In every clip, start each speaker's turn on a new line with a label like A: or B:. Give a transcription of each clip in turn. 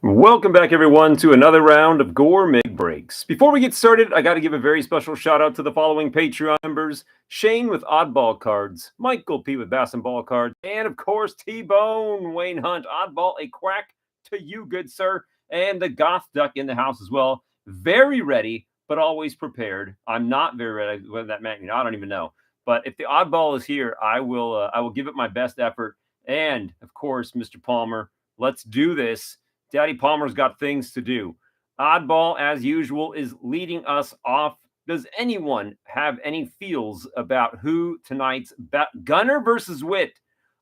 A: Welcome back, everyone, to another round of Gore Mig Breaks. Before we get started, I got to give a very special shout out to the following Patreon members: Shane with Oddball Cards, Michael P with Bass and Ball Cards, and of course, T-Bone, Wayne Hunt, Oddball, a quack to you, good sir, and the Goth Duck in the house as well. Very ready, but always prepared. I'm not very ready. What that meant, I don't even know. But if the Oddball is here, I will give it my best effort. And of course, Mr. Palmer, let's do this. Daddy Palmer's got things to do. Oddball, as usual, is leading us off. Does anyone have any feels about who tonight's Gunner versus Witt?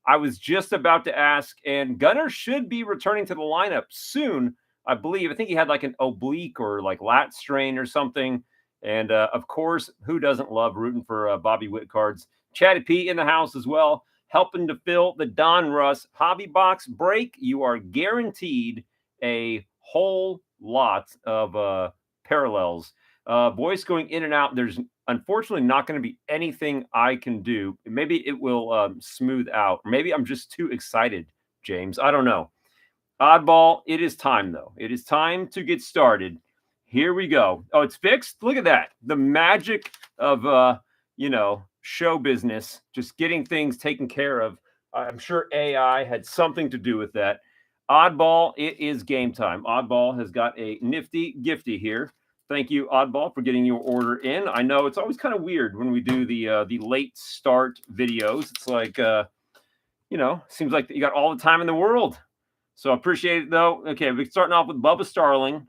A: I was just about to ask, and Gunner should be returning to the lineup soon, I believe. I think he had like an oblique or like lat strain or something. And of course, who doesn't love rooting for Bobby Witt cards? Chatty P in the house as well, helping to fill the Donruss hobby box break. You are guaranteed a whole lot of parallels. Voice going in and out. There's unfortunately not going to be anything I can do. Maybe it will smooth out. Maybe I'm just too excited, James. I don't know. Oddball, it is time, though. It is time to get started. Here we go. Oh, it's fixed? Look at that. The magic of, show business, just getting things taken care of. I'm sure AI had something to do with that. Oddball, it is game time. Oddball has got a nifty gifty here. Thank you, Oddball, for getting your order in. I know it's always kind of weird when we do the late start videos. It's like, seems like you got all the time in the world. So I appreciate it, though. Okay, we're starting off with Bubba Starling.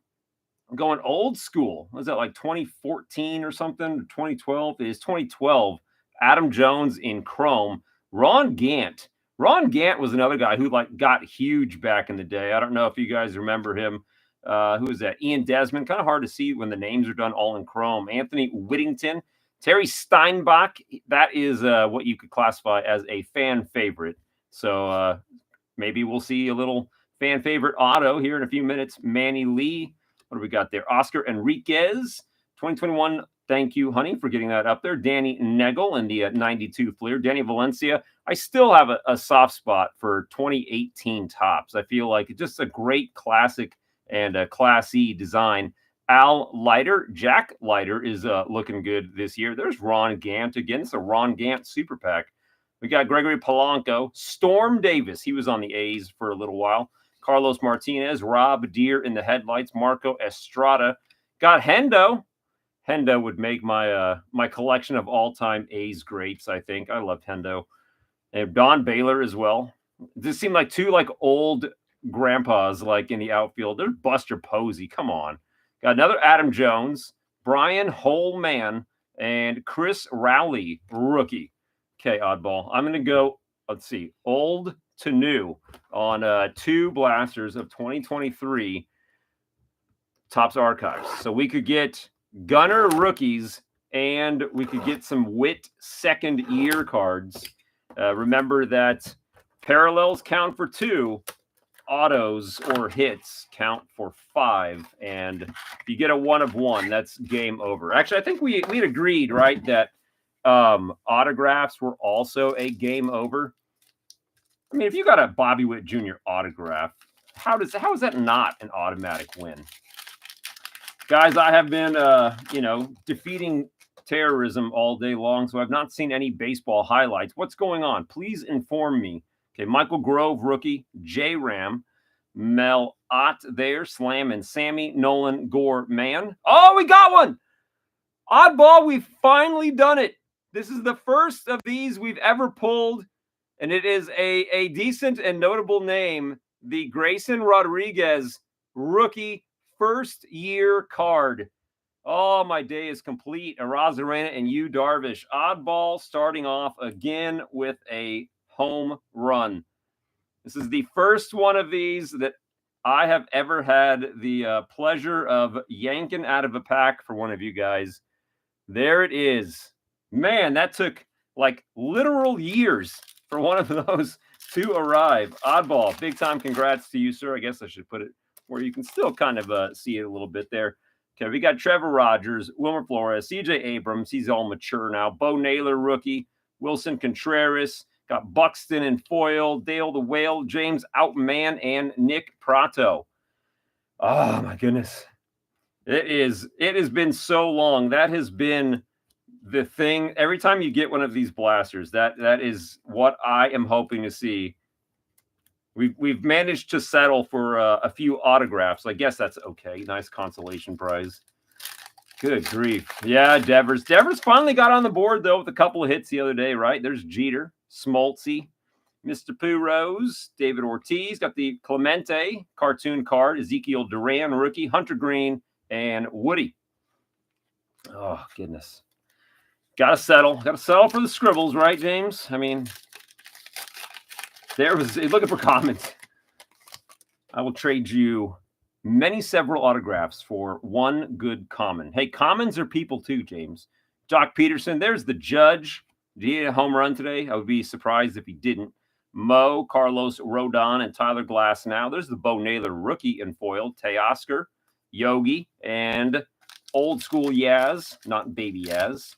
A: I'm going old school. Was that like 2014 or something? 2012? It is 2012. Adam Jones in Chrome. Ron Gant. Ron Gant was another guy who got huge back in the day. I don't know if you guys remember him. Who is that? Ian Desmond. Kind of hard to see when the names are done all in Chrome. Anthony Whittington. Terry Steinbach. That is what you could classify as a fan favorite. So maybe we'll see a little fan favorite auto here in a few minutes. Manny Lee. What do we got there? Oscar Enriquez, 2021. Thank you, honey, for getting that up there. Danny Negel in the 92 Fleer. Danny Valencia. I still have a soft spot for 2018 tops. I feel like it's just a great classic and a classy design. Al Leiter, Jack Leiter is looking good this year. There's Ron Gant again. It's a Ron Gant super pack. We got Gregory Polanco, Storm Davis. He was on the A's for a little while. Carlos Martinez, Rob Deere in the headlights, Marco Estrada. Got Hendo. Hendo would make my my collection of all-time A's greats, I think. I love Hendo. And Don Baylor as well. This seemed like two old grandpas in the outfield. There's Buster Posey. Come on. Got another Adam Jones, Brian Holman, and Chris Rowley, rookie. Okay, Oddball. I'm going to go, let's see, old to new on two blasters of 2023 Topps Archives. So we could get Gunner rookies and we could get some Witt second year cards. Remember that parallels count for 2, autos or hits count for 5. And if you get a 1 of 1, that's game over. Actually, I think we'd agreed, right, that autographs were also a game over. I mean, if you got a Bobby Witt Jr. autograph, how is that not an automatic win? Guys, I have been, defeating terrorism all day long, so I've not seen any baseball highlights. What's going on? Please inform me. Okay, Michael Grove, rookie. J. Ram. Mel Ott there. Slam and Sammy. Nolan Gore, man. Oh, we got one! Oddball, we've finally done it. This is the first of these we've ever pulled. And it is a decent and notable name, the Grayson Rodriguez rookie first year card. Oh, my day is complete. Arozarena and Yu Darvish. Oddball starting off again with a home run. This is the first one of these that I have ever had the pleasure of yanking out of a pack for one of you guys. There it is. Man, that took literal years for one of those to arrive. Oddball, big time congrats to you, sir. I guess I should put it where you can still kind of see it a little bit there. Okay, we got Trevor Rogers, Wilmer Flores, CJ Abrams. He's all mature now. Bo Naylor, rookie. Wilson Contreras. Got Buxton and Foyle, Dale the Whale, James Outman, and Nick Prato. Oh my goodness. It has been so long. That has been the thing. Every time you get one of these blasters, that is what I am hoping to see. We've managed to settle for a few autographs. I guess that's okay. Nice consolation prize. Good grief. Yeah, Devers. Devers finally got on the board, though, with a couple of hits the other day, right? There's Jeter, Smoltzy, Mr. Pooh Rose, David Ortiz. Got the Clemente cartoon card, Ezekiel Duran, rookie, Hunter Green, and Woody. Oh, goodness. Gotta settle. Gotta settle for the scribbles, right, James? I mean, there was looking for comments. I will trade you several autographs for one good common. Hey, commons are people too, James. Jock Peterson, there's the Judge. Did he hit a home run today? I would be surprised if he didn't. Mo, Carlos Rodon, and Tyler Glass now. There's the Bo Naylor rookie in foil. Teoscar, Yogi, and old school Yaz, not baby Yaz.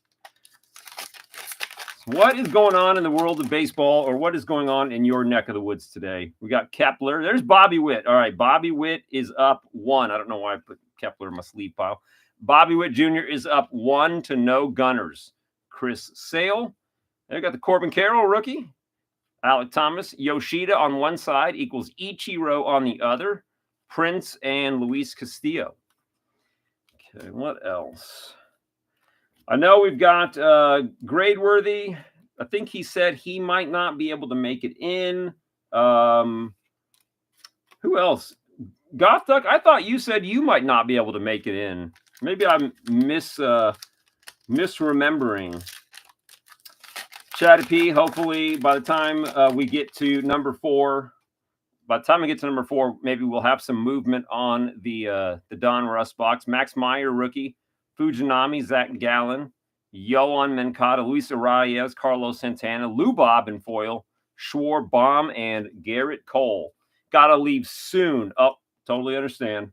A: What is going on in the world of baseball, or what is going on in your neck of the woods today? We got Kepler. There's Bobby Witt. All right, Bobby Witt is up 1. I don't know why I put Kepler in my sleeve pile. Bobby Witt Jr. is up 1 to no Gunners. Chris Sale. They got the Corbin Carroll rookie. Alec Thomas. Yoshida on one side equals Ichiro on the other. Prince and Luis Castillo. Okay, what else? I know we've got Gradeworthy. I think he said he might not be able to make it in. Who else? Goth Duck, I thought you said you might not be able to make it in. Maybe I'm misremembering. Chatty P, hopefully by the time we get to number 4, maybe we'll have some movement on the Donruss box. Max Meyer, rookie. Fujinami, Zach Gallen, Yohan Moncada, Luis Arias, Carlos Santana, Lou Bob in foil, Schwarber, Baum, and Garrett Cole. Gotta leave soon. Oh, totally understand.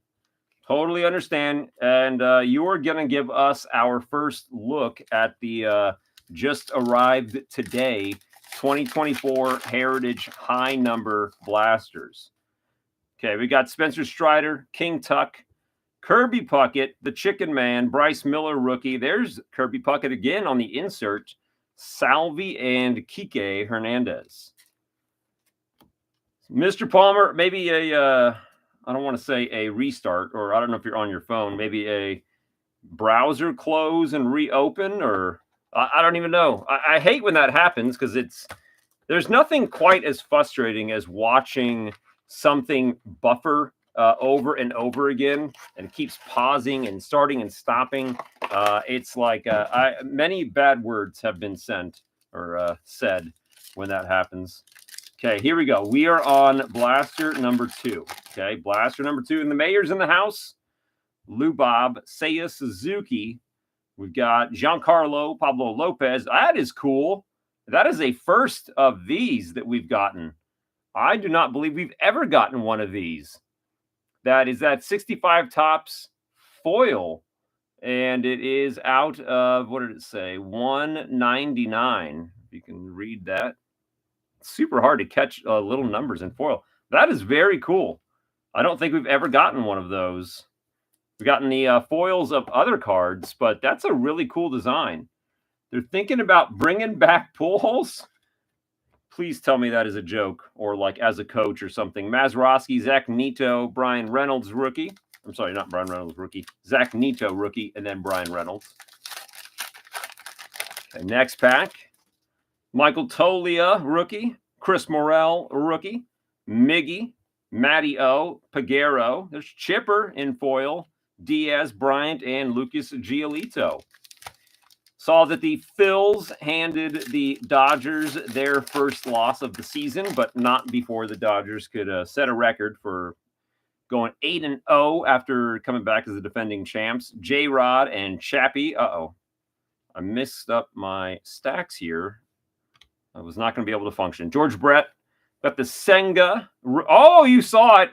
A: Totally understand. And you're going to give us our first look at the just arrived today 2024 Heritage High Number Blasters. Okay, we got Spencer Strider, King Tuck, Kirby Puckett, the Chicken Man, Bryce Miller, rookie. There's Kirby Puckett again on the insert. Salvi and Kike Hernandez. Mr. Palmer, maybe I don't want to say a restart, or I don't know if you're on your phone, maybe a browser close and reopen, or I don't even know. I hate when that happens because there's nothing quite as frustrating as watching something buffer over and over again, and it keeps pausing and starting and stopping. It's like many bad words have been sent or said when that happens. Okay, here we go. We are on blaster number 2. Okay, blaster number 2. And the mayor's in the house. Lou Bob, Seiya Suzuki. We've got Giancarlo Pablo Lopez. That is cool. That is a first of these that we've gotten. I do not believe we've ever gotten one of these. That is that 65 tops foil. And it is out of, what did it say? $199. If you can read that. It's super hard to catch little numbers in foil. That is very cool. I don't think we've ever gotten one of those. We've gotten the foils of other cards, but that's a really cool design. They're thinking about bringing back Pujols. Please tell me that is a joke, or like as a coach or something. Mazeroski, Zach Neto, Brian Reynolds, rookie. I'm sorry, not Brian Reynolds, rookie. Zach Neto, rookie, and then Brian Reynolds. Okay, next pack. Michael Tolia, rookie. Chris Morel, rookie. Miggy, Matty O, Peguero. There's Chipper in foil. Diaz, Bryant, and Lucas Giolito. Saw that the Phils handed the Dodgers their first loss of the season, but not before the Dodgers could set a record for going 8-0 after coming back as the defending champs. J-Rod and Chappie. Uh-oh. I messed up my stacks here. I was not going to be able to function. George Brett. Got the Senga. Oh, you saw it.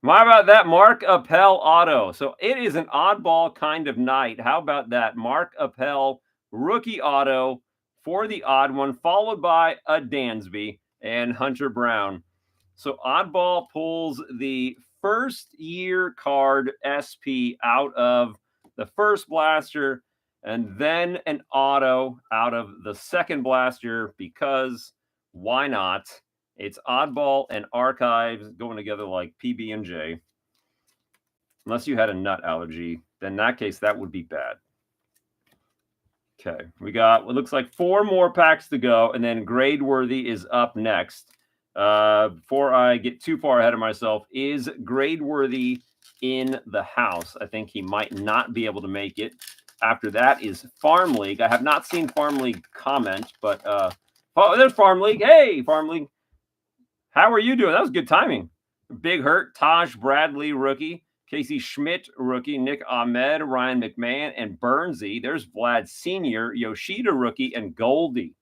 A: How about that? Mark Appel auto. So it is an oddball kind of night. How about that? Mark Appel rookie auto for the odd one, followed by a Dansby and Hunter Brown. So oddball pulls the first year card SP out of the first blaster, and then an auto out of the second blaster, because why not? It's oddball and archives going together like PB and J. Unless you had a nut allergy, then in that case, that would be bad. Okay, we got what looks like 4 more packs to go, and then Grade Worthy is up next. Before I get too far ahead of myself, is Grade Worthy in the house? I think he might not be able to make it. After that is Farm League. I have not seen Farm League comment, but oh, there's Farm League. Hey, Farm League. How are you doing? That was good timing. Big Hurt, Taj Bradley, rookie. Casey Schmidt, rookie. Nick Ahmed, Ryan McMahon, and Burnsy. There's Vlad Sr., Yoshida, rookie, and Goldie.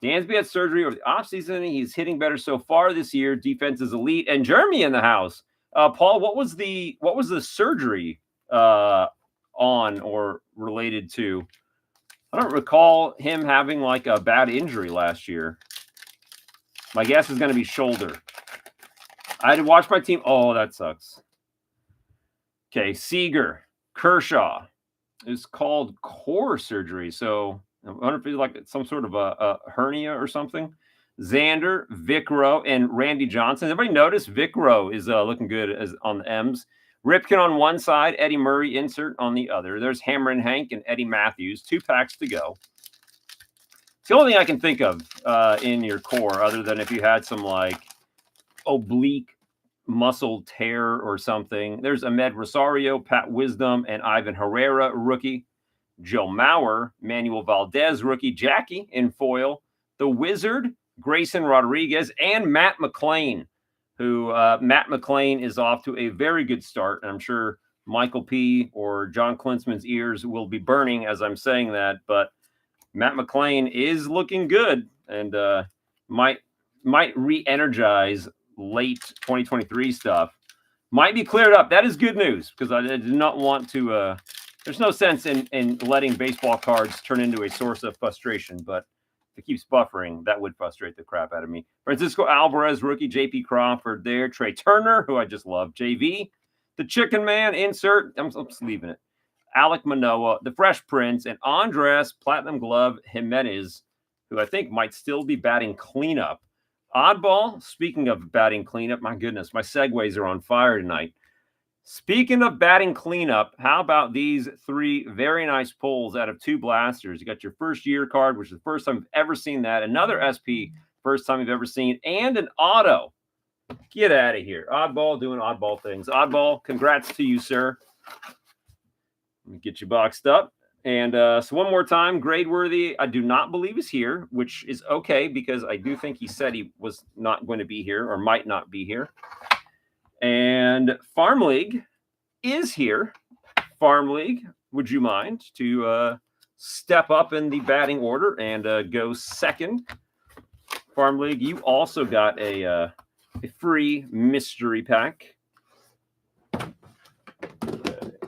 A: Dansby had surgery over the offseason. He's hitting better so far this year. Defense is elite. And Jeremy in the house. Paul, what was the surgery on or related to? I don't recall him having like a bad injury last year. My guess is going to be shoulder. I had to watch my team. Oh, that sucks. Okay, Seager, Kershaw is called core surgery. So I wonder if it's like some sort of a hernia or something. Xander, Vic Rowe, and Randy Johnson. Everybody notice Vic Rowe is looking good as on the M's. Ripken on one side, Eddie Murray insert on the other. There's Hammer and Hank and Eddie Matthews. 2 packs to go. It's the only thing I can think of in your core, other than if you had some like oblique muscle tear or something. There's Ahmed Rosario, Pat Wisdom, and Ivan Herrera, rookie. Joe Mauer, Manuel Valdez, rookie. Jackie in foil. The Wizard, Grayson Rodriguez, and Matt McClain, who Matt McClain is off to a very good start. And I'm sure Michael P. or John Klinsman's ears will be burning as I'm saying that. But Matt McClain is looking good and might re-energize late 2023 stuff. Might be cleared up. That is good news, because I did not want to there's no sense in letting baseball cards turn into a source of frustration, but if it keeps buffering, that would frustrate the crap out of me. Francisco Alvarez, rookie. JP Crawford there. Trey Turner, who I just love. JV. The Chicken Man insert. I'm just leaving it. Alek Manoah, the Fresh Prince, and Andres Platinum Glove Jimenez, who I think might still be batting cleanup. Oddball, speaking of batting cleanup, my goodness, my segues are on fire tonight. Speaking of batting cleanup, how about these 3 very nice pulls out of 2 blasters? You got your first year card, which is the first time I've ever seen that. Another SP, first time you've ever seen, and an auto. Get out of here. Oddball doing oddball things. Oddball, congrats to you, sir. Let me get you boxed up. And so one more time, Grade Worthy, I do not believe is here, which is okay, because I do think he said he was not going to be here or might not be here. And Farm League is here. Farm League, would you mind to step up in the batting order and go second? Farm League, you also got a free mystery pack.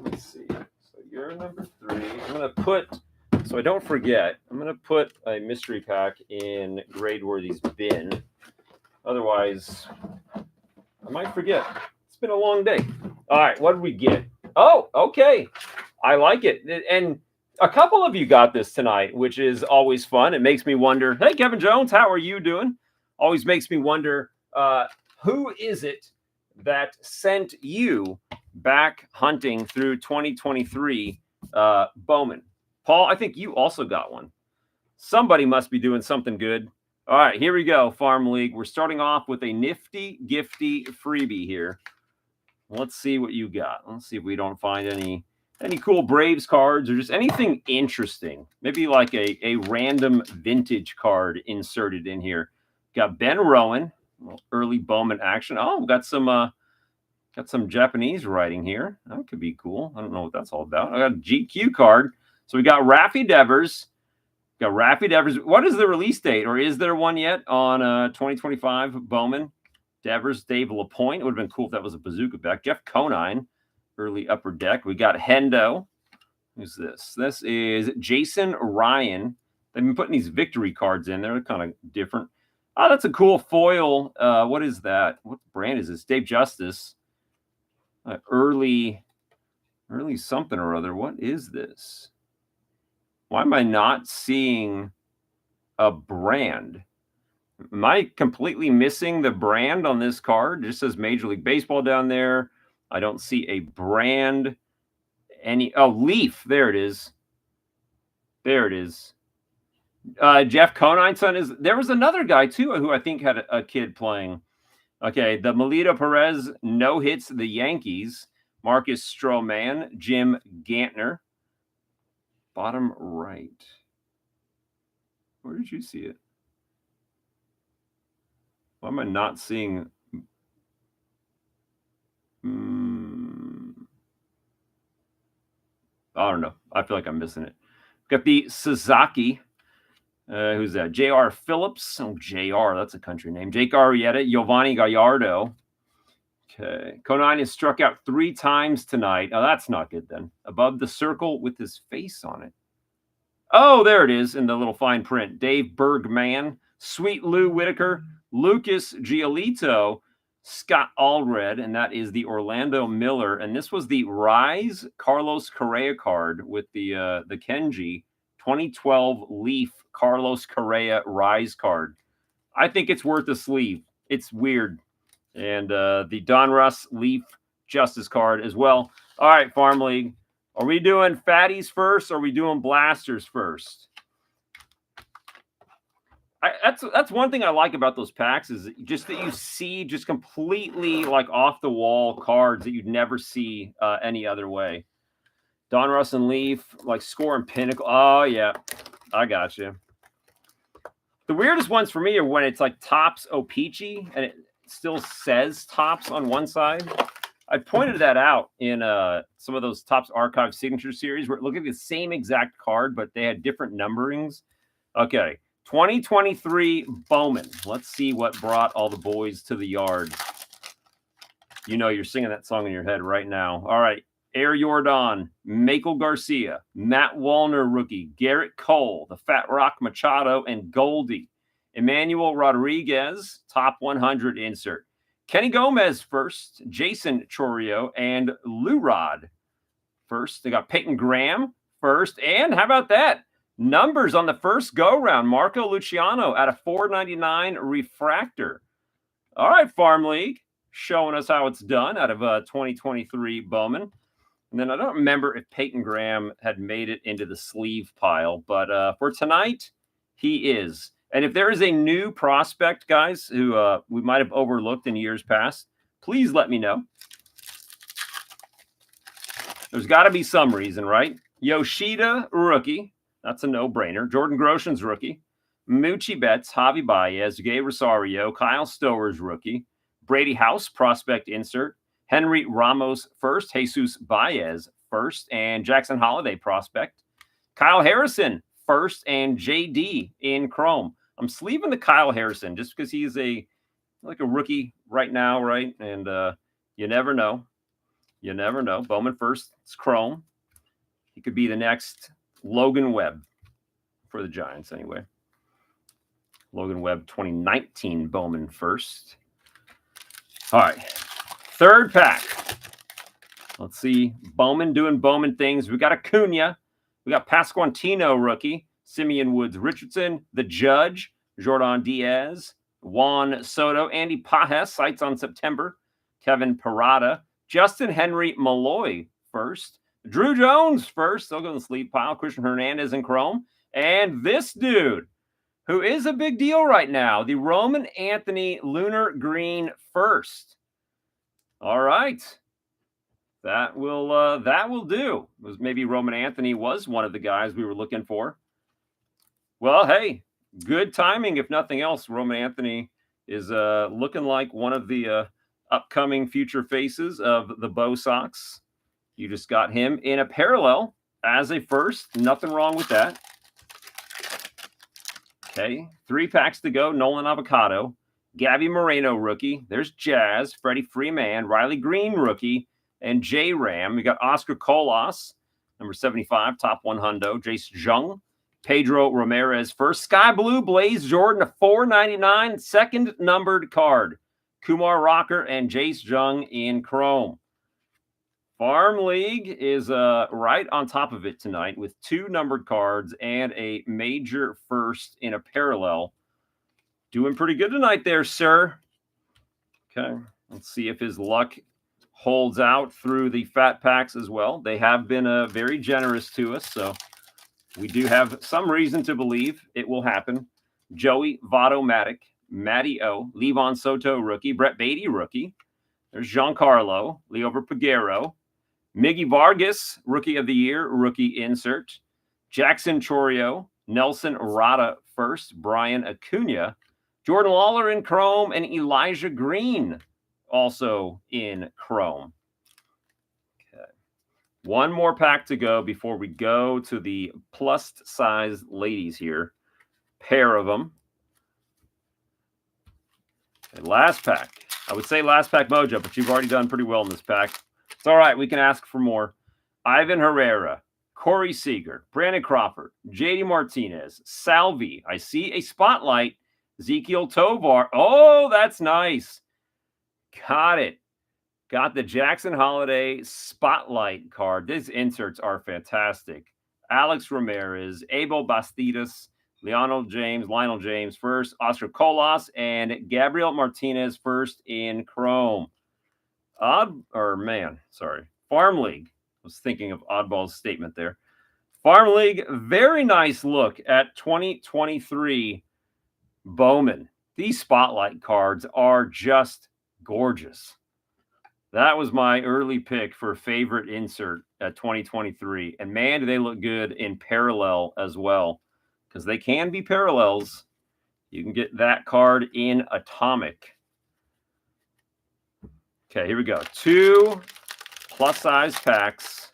A: Let's see. So you're number 3. I'm going to put, so I don't forget, I'm going to put a mystery pack in Grade Worthy's bin. Otherwise, I might forget. It's been a long day. All right, what did we get? Oh, okay. I like it. And a couple of you got this tonight, which is always fun. It makes me wonder, hey, Kevin Jones, how are you doing? Always makes me wonder, who is it that sent you back hunting through 2023 Bowman? Paul, I think you also got one. Somebody must be doing something good. All right, here we go, Farm League. We're starting off with a nifty, gifty freebie here. Let's see what you got. Let's see if we don't find any cool Braves cards or just anything interesting. Maybe like a random vintage card inserted in here. Got Ben Rowan, early Bowman action. Oh, we got some Japanese writing here. That could be cool. I don't know what that's all about. I got a GQ card. So we got Raffy Devers. What is the release date, or is there one yet on 2025 Bowman? Devers, Dave LaPointe. It would have been cool if that was a bazooka back. Jeff Conine, early upper deck. We got Hendo. Who's this? This is Jason Ryan. They've been putting these victory cards in. They're kind of different. Oh, that's a cool foil. What is that? What brand is this? Dave Justice. early something or other. What is this? Why am I not seeing a brand? Am I completely missing the brand on this card? It just says Major League Baseball down there. I don't see a brand. Leaf. There it is. There it is. Jeff Conine's son is. There was another guy too who I think had a kid playing. Okay, the Melito Perez no hits the Yankees. Marcus Stroman, Jim Gantner. Bottom right. Where did you see it? Why am I not seeing? I don't know. I feel like I'm missing it. Got the Sasaki. Who's that? J.R. Phillips. Oh, J.R. That's a country name. Jake Arrieta, Giovanni Gallardo. Okay. Conine has struck out 3 times tonight. Oh, that's not good then. Above the circle with his face on it. Oh, there it is in the little fine print. Dave Bergman, Sweet Lou Whitaker, Lucas Giolito, Scott Allred, and that is the Orlando Miller. And this was the Rise Carlos Correa card with the Kenji 2012 Leaf Carlos Correa Rise card. I think it's worth a sleeve. It's weird. And the Donruss Leaf Justice card as well. All right, Farm League. Are we doing fatties first or are we doing blasters first? That's one thing I like about those packs is just that you see just completely like off the wall cards that you'd never see any other way. Donruss and Leaf, like Score and Pinnacle. Oh, yeah. I got you. The weirdest ones for me are when it's like Topps O-Pee-Chee and it still says Topps on one side. I pointed that out in some of those Topps Archive Signature Series where it looked at the same exact card, but they had different numberings. Okay, 2023 Bowman. Let's see what brought all the boys to the yard. You know you're singing that song in your head right now. All right, Air Jordan, Michael Garcia, Matt Wallner rookie, Garrett Cole, the Fat Rock Machado, and Goldie. Emmanuel Rodriguez, top 100 insert. Kenny Gomez first, Jason Chorio, and Lou Rod first. They got Peyton Graham first. And how about that? Numbers on the first go-round. Marco Luciano at a $4.99 refractor. All right, Farm League, showing us how it's done out of 2023 Bowman. And then I don't remember if Peyton Graham had made it into the sleeve pile, but for tonight, he is. And if there is a new prospect, guys, who we might have overlooked in years past, please let me know. There's got to be some reason, right? Yoshida, rookie. That's a no-brainer. Jordan Groshans, rookie. Moochie Betts, Javi Baez, Gay Rosario, Kyle Stowers, rookie. Brady House, prospect insert. Henry Ramos, first. Jesus Baez, first. And Jackson Holiday, prospect. Kyle Harrison, first. And JD in Chrome. I'm sleeving the Kyle Harrison just because he's like a rookie right now, right? And you never know. You never know. Bowman first. It's Chrome. He could be the next Logan Webb for the Giants anyway. Logan Webb 2019 Bowman first. All right. Third pack. Let's see. Bowman doing Bowman things. We got Acuna. We got Pasquantino rookie. Simeon Woods Richardson. The Judge. Jordan Diaz. Juan Soto. Andy Pajes. Sights on September. Kevin Parada. Justin Henry Malloy first. Drew Jones first. They'll go in the sleeve pile. Christian Hernandez in Chrome. And this dude, who is a big deal right now, the Roman Anthony Lunar Green first. All right. That will do. It was maybe Roman Anthony was one of the guys we were looking for. Well, hey, good timing, if nothing else. Roman Anthony is looking like one of the upcoming future faces of the Bo Sox. You just got him in a parallel as a first. Nothing wrong with that. Okay, 3 packs to go. Nolan Avocado. Gabby Moreno, rookie. There's Jazz. Freddie Freeman. Riley Green, rookie. And J-Ram. We got Oscar Colas, number 75, top 100. Jace Jung. Pedro Ramirez first. Sky Blue Blaze Jordan, a $4.99, second numbered card. Kumar Rocker and Jace Jung in Chrome. Farm League is right on top of it tonight with 2 numbered cards and a major first in a parallel. Doing pretty good tonight there, sir. Okay, let's see if his luck holds out through the fat packs as well. They have been very generous to us, so we do have some reason to believe it will happen. Joey Votto-Matic, Matty O, Levon Soto rookie, Brett Beatty rookie. There's Giancarlo, Liover Peguero, Miggy Vargas, Rookie of the Year, rookie insert. Jackson Chorio, Nelson Rada first, Brian Acuna, Jordan Lawler in Chrome, and Elijah Green also in Chrome. Okay. One more pack to go before we go to the plus-size ladies here. Pair of them. Okay, last pack. I would say last pack mojo, but you've already done pretty well in this pack. It's all right. We can ask for more. Ivan Herrera, Corey Seager, Brandon Crawford, JD Martinez, Salvi. I see a spotlight. Ezekiel Tovar. Oh, that's nice. Got it. Got the Jackson Holiday spotlight card. These inserts are fantastic. Alex Ramirez, Abel Bastidas, Lionel James first, Oscar Colas, and Gabriel Martinez first in Chrome. Farm League. I was thinking of Oddball's statement there. Farm League, very nice look at 2023 Bowman. These spotlight cards are just gorgeous. That was my early pick for favorite insert at 2023. And man, do they look good in parallel as well, because they can be parallels. You can get that card in Atomic. Okay, here we go. 2 plus-size packs.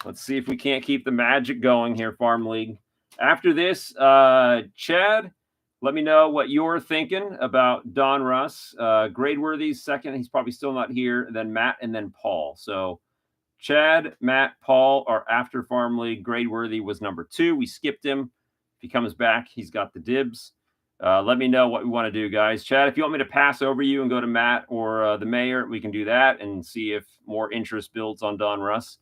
A: Let's see if we can't keep the magic going here, Farm League. After this, Chad, let me know what you're thinking about Donruss. Gradeworthy's second. He's probably still not here. Then Matt and then Paul. So Chad, Matt, Paul are after Farm League. Gradeworthy was number 2. We skipped him. If he comes back, he's got the dibs. Let me know what we want to do, guys. Chad, if you want me to pass over you and go to Matt or the mayor, we can do that and see if more interest builds on Donruss.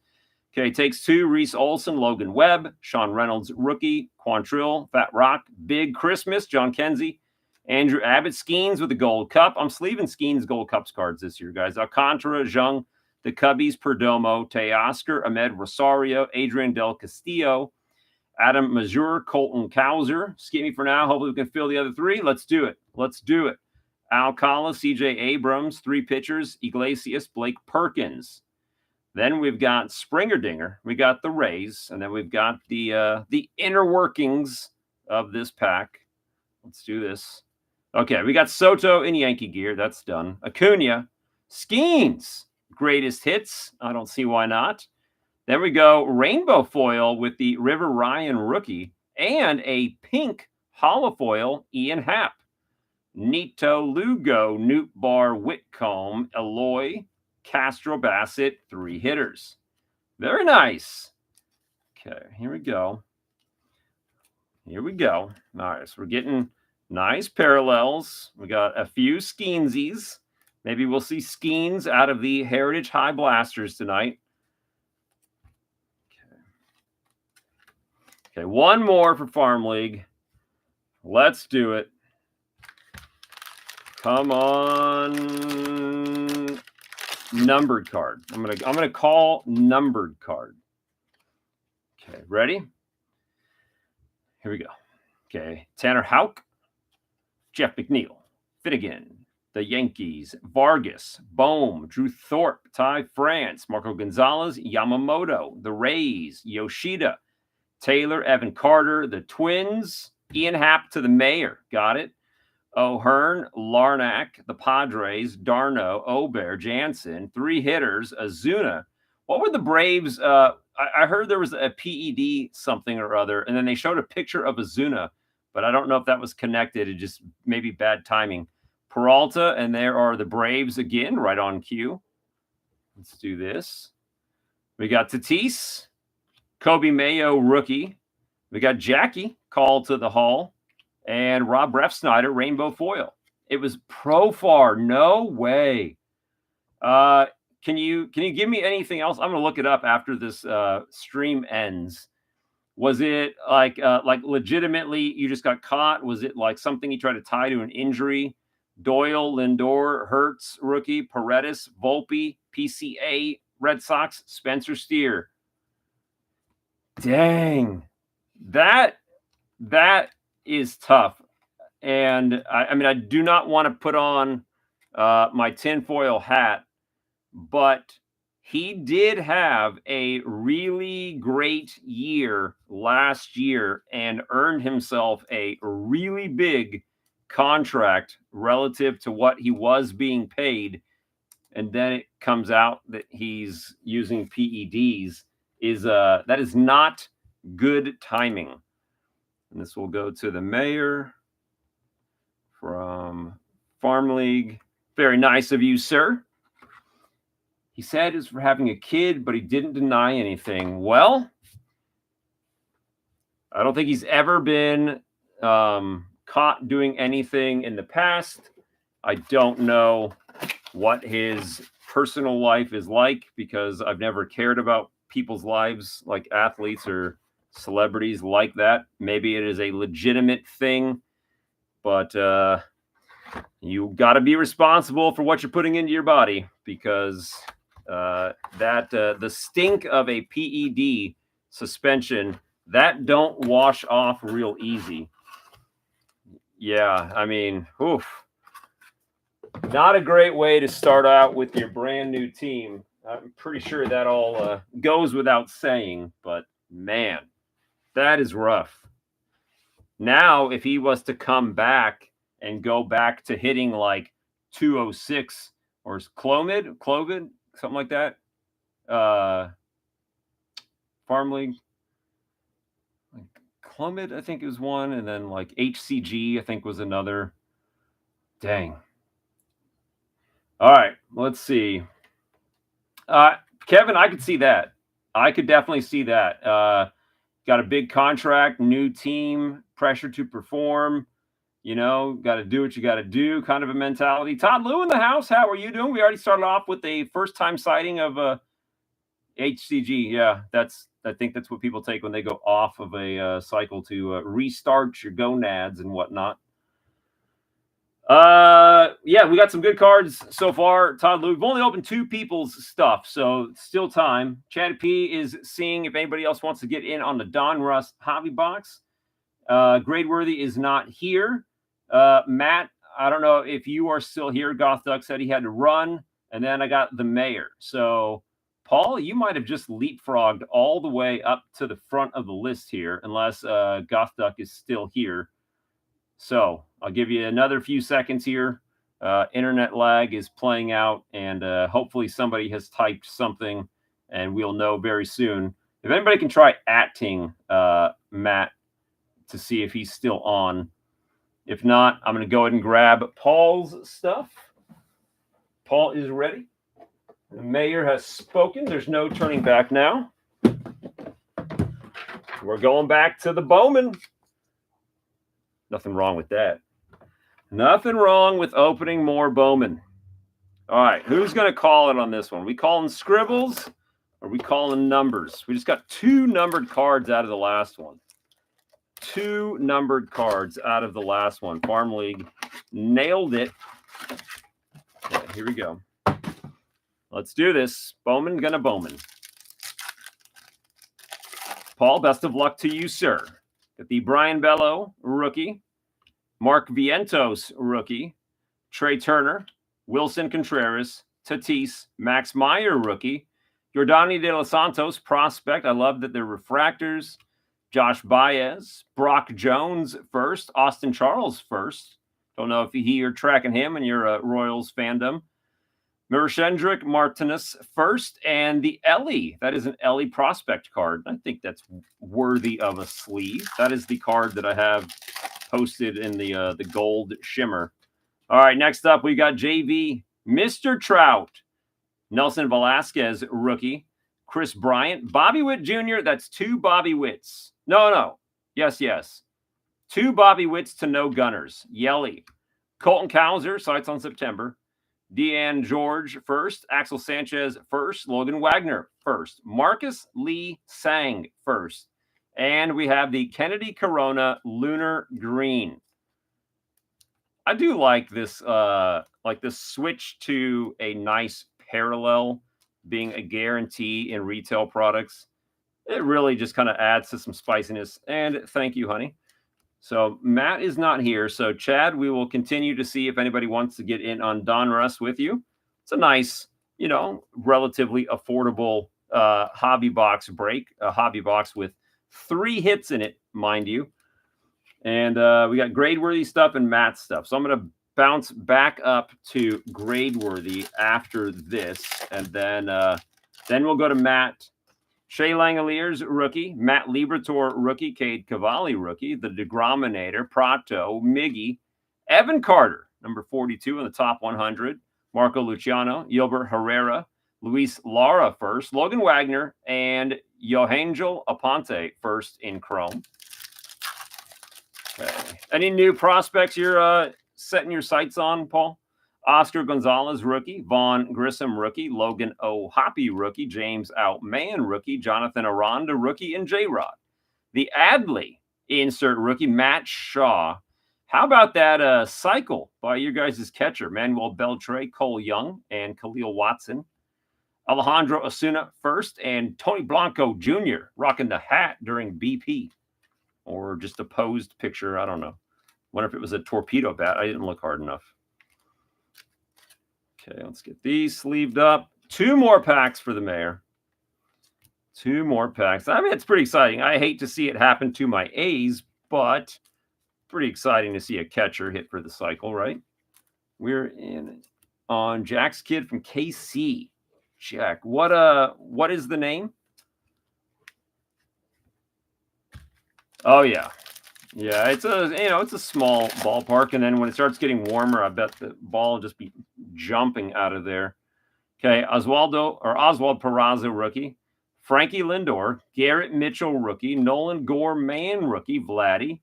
A: Okay, takes 2. Reese Olson, Logan Webb, Sean Reynolds, rookie, Quantrill, Fat Rock, Big Christmas, John Kenzie, Andrew Abbott, Skeens with the Gold Cup. I'm sleeving Skeens Gold Cups cards this year, guys. Alcantara, Jung, the Cubbies, Perdomo, Teoscar, Ahmed Rosario, Adrian Del Castillo, Adam Mazur, Colton Cowser. Skip me for now. Hopefully we can fill the other 3. Let's do it. Let's do it. Al Collis, CJ Abrams, 3 pitchers, Iglesias, Blake Perkins. Then we've got Springer Dinger. We got the Rays. And then we've got the inner workings of this pack. Let's do this. Okay, we got Soto in Yankee gear. That's done. Acuna. Skeens. Greatest hits. I don't see why not. Then we go rainbow foil with the River Ryan rookie and a pink holofoil Ian Happ. Nito Lugo, Newt Bar, Whitcomb, Eloy, Castro Bassett, 3 hitters. Very nice. Okay, here we go. Here we go. All right, so we're getting nice parallels. We got a few Skeensies. Maybe we'll see Skeens out of the Heritage High Blasters tonight. Okay, one more for Farm League. Let's do it. Come on. Numbered card. I'm gonna call numbered card. Okay, ready? Here we go. Okay, Tanner Houck, Jeff McNeil, Finnegan, the Yankees, Vargas, Bohm, Drew Thorpe, Ty France, Marco Gonzalez, Yamamoto, the Rays, Yoshida, Taylor, Evan Carter, the Twins, Ian Happ to the mayor. Got it. O'Hearn, Larnack, the Padres, Darno, Ober, Jansen, 3 hitters, Azuna. What were the Braves? I heard there was a PED something or other, and then they showed a picture of Azuna, but I don't know if that was connected. It just maybe bad timing. Peralta, and there are the Braves again, right on cue. Let's do this. We got Tatis, Kobe Mayo, rookie. We got Jackie, called to the Hall. And Rob Refsnyder, rainbow foil. It was Profar. No way. can you give me anything else? I'm gonna look it up after this stream ends. Was it like legitimately you just got caught? Was it like something he tried to tie to an injury? Doyle, Lindor, Hertz, rookie, Paredes, Volpe, PCA, Red Sox, Spencer Steer. Dang, that is tough. And I mean, I do not want to put on my tinfoil hat, but he did have a really great year last year and earned himself a really big contract relative to what he was being paid. And then it comes out that he's using PEDs. That is not good timing. And this will go to the mayor from Farm League. Very nice of you, sir. He said it's for having a kid, but he didn't deny anything. Well, I don't think he's ever been caught doing anything in the past. I don't know what his personal life is like because I've never cared about people's lives like athletes or celebrities like that. Maybe it is a legitimate thing, but you got to be responsible for what you're putting into your body because the stink of a PED suspension, that don't wash off real easy. Yeah, I mean, oof. Not a great way to start out with your brand new team. I'm pretty sure that all goes without saying, but man, that is rough. Now, if he was to come back and go back to hitting like 206 or Clomid, something like that. Farm League. Clomid, I think it was one, and then like HCG, I think was another. Dang. All right, let's see. Kevin, I could see that. I could definitely see that. Got a big contract, new team, pressure to perform. You know, got to do what you got to do, kind of a mentality. Todd Lou in the house. How are you doing? We already started off with a first-time sighting of HCG. Yeah, I think that's what people take when they go off of a cycle to restart your gonads and whatnot. Yeah, we got some good cards so far. Todd Lou, we've only opened 2 people's stuff, so still time. Chad P is seeing if anybody else wants to get in on the Donruss hobby box. Gradeworthy is not here. Matt, I don't know if you are still here. Goth Duck said he had to run, and then I got the mayor. So, Paul, you might have just leapfrogged all the way up to the front of the list here, unless Goth Duck is still here. So, I'll give you another few seconds here. Internet lag is playing out, and hopefully somebody has typed something, and we'll know very soon. If anybody can try @ting Matt to see if he's still on. If not, I'm going to go ahead and grab Paul's stuff. Paul is ready. The mayor has spoken. There's no turning back now. We're going back to the Bowman. Nothing wrong with that. Nothing wrong with opening more Bowman. All right, who's going to call it on this one? We calling scribbles or we calling numbers? We just got 2 numbered cards out of the last one. 2 numbered cards out of the last one. Farm League nailed it. Okay, here we go. Let's do this. Bowman gonna Bowman. Paul, best of luck to you, sir. Got the Brian Bello, rookie. Mark Vientos, rookie. Trey Turner, Wilson Contreras, Tatis, Max Meyer, rookie. Yordani De Los Santos, prospect. I love that they're refractors. Josh Baez, Brock Jones first, Austin Charles first. Don't know if you're tracking him and you're a Royals fandom. Mirashendrick Martinez first, and the Ellie. That is an Ellie prospect card. I think that's worthy of a sleeve. That is the card that I have posted in the gold shimmer. All right, next up we got JV, Mr. Trout, Nelson Velasquez, rookie. Chris Bryant, Bobby Witt Jr. That's 2 Bobby Witts. No. Yes. 2 Bobby Witts to no Gunners. Yelly. Colton Cowser, sights on September. Deanne George first. Axel Sanchez first. Logan Wagner first. Marcus Lee Sang first. And we have the Kennedy Corona Lunar Green. I do like this switch to a nice parallel being a guarantee in retail products. It really just kind of adds to some spiciness. And thank you, honey. So Matt is not here. So Chad, we will continue to see if anybody wants to get in on Donruss with you. It's a nice, relatively affordable hobby box break, a hobby box with 3 hits in it, mind you. And we got grade-worthy stuff and Matt stuff. So I'm going to bounce back up to grade-worthy after this. And then we'll go to Matt. Shea Langoliers, rookie. Matt Liberatore, rookie. Cade Cavalli, rookie. The Degrominator, Prato, Miggy. Evan Carter, number 42 in the top 100. Marco Luciano, Gilbert Herrera. Luis Lara first. Logan Wagner, and Yohangel Aponte first in Chrome. Okay. Any new prospects you're setting your sights on, Paul? Oscar Gonzalez, rookie. Vaughn Grissom, rookie. Logan O'Hoppy, rookie. James Outman, rookie. Jonathan Aranda, rookie. And J-Rod. The Adley insert rookie, Matt Shaw. How about that cycle by your guys' catcher, Manuel Beltre, Cole Young, and Khalil Watson? Alejandro Osuna first, and Tony Blanco Jr. rocking the hat during BP. Or just a posed picture. I don't know. Wonder if it was a torpedo bat. I didn't look hard enough. Okay, let's get these sleeved up. 2 more packs for the mayor. 2 more packs. I mean, it's pretty exciting. I hate to see it happen to my A's, but pretty exciting to see a catcher hit for the cycle, right? We're in on Jack's kid from KC. Jack, what is the name? Oh yeah. Yeah, it's a small ballpark, and then when it starts getting warmer, I bet the ball will just be jumping out of there. Okay, Oswald Peraza, rookie. Frankie Lindor, Garrett Mitchell, rookie. Nolan Gorman, rookie. Vladdy.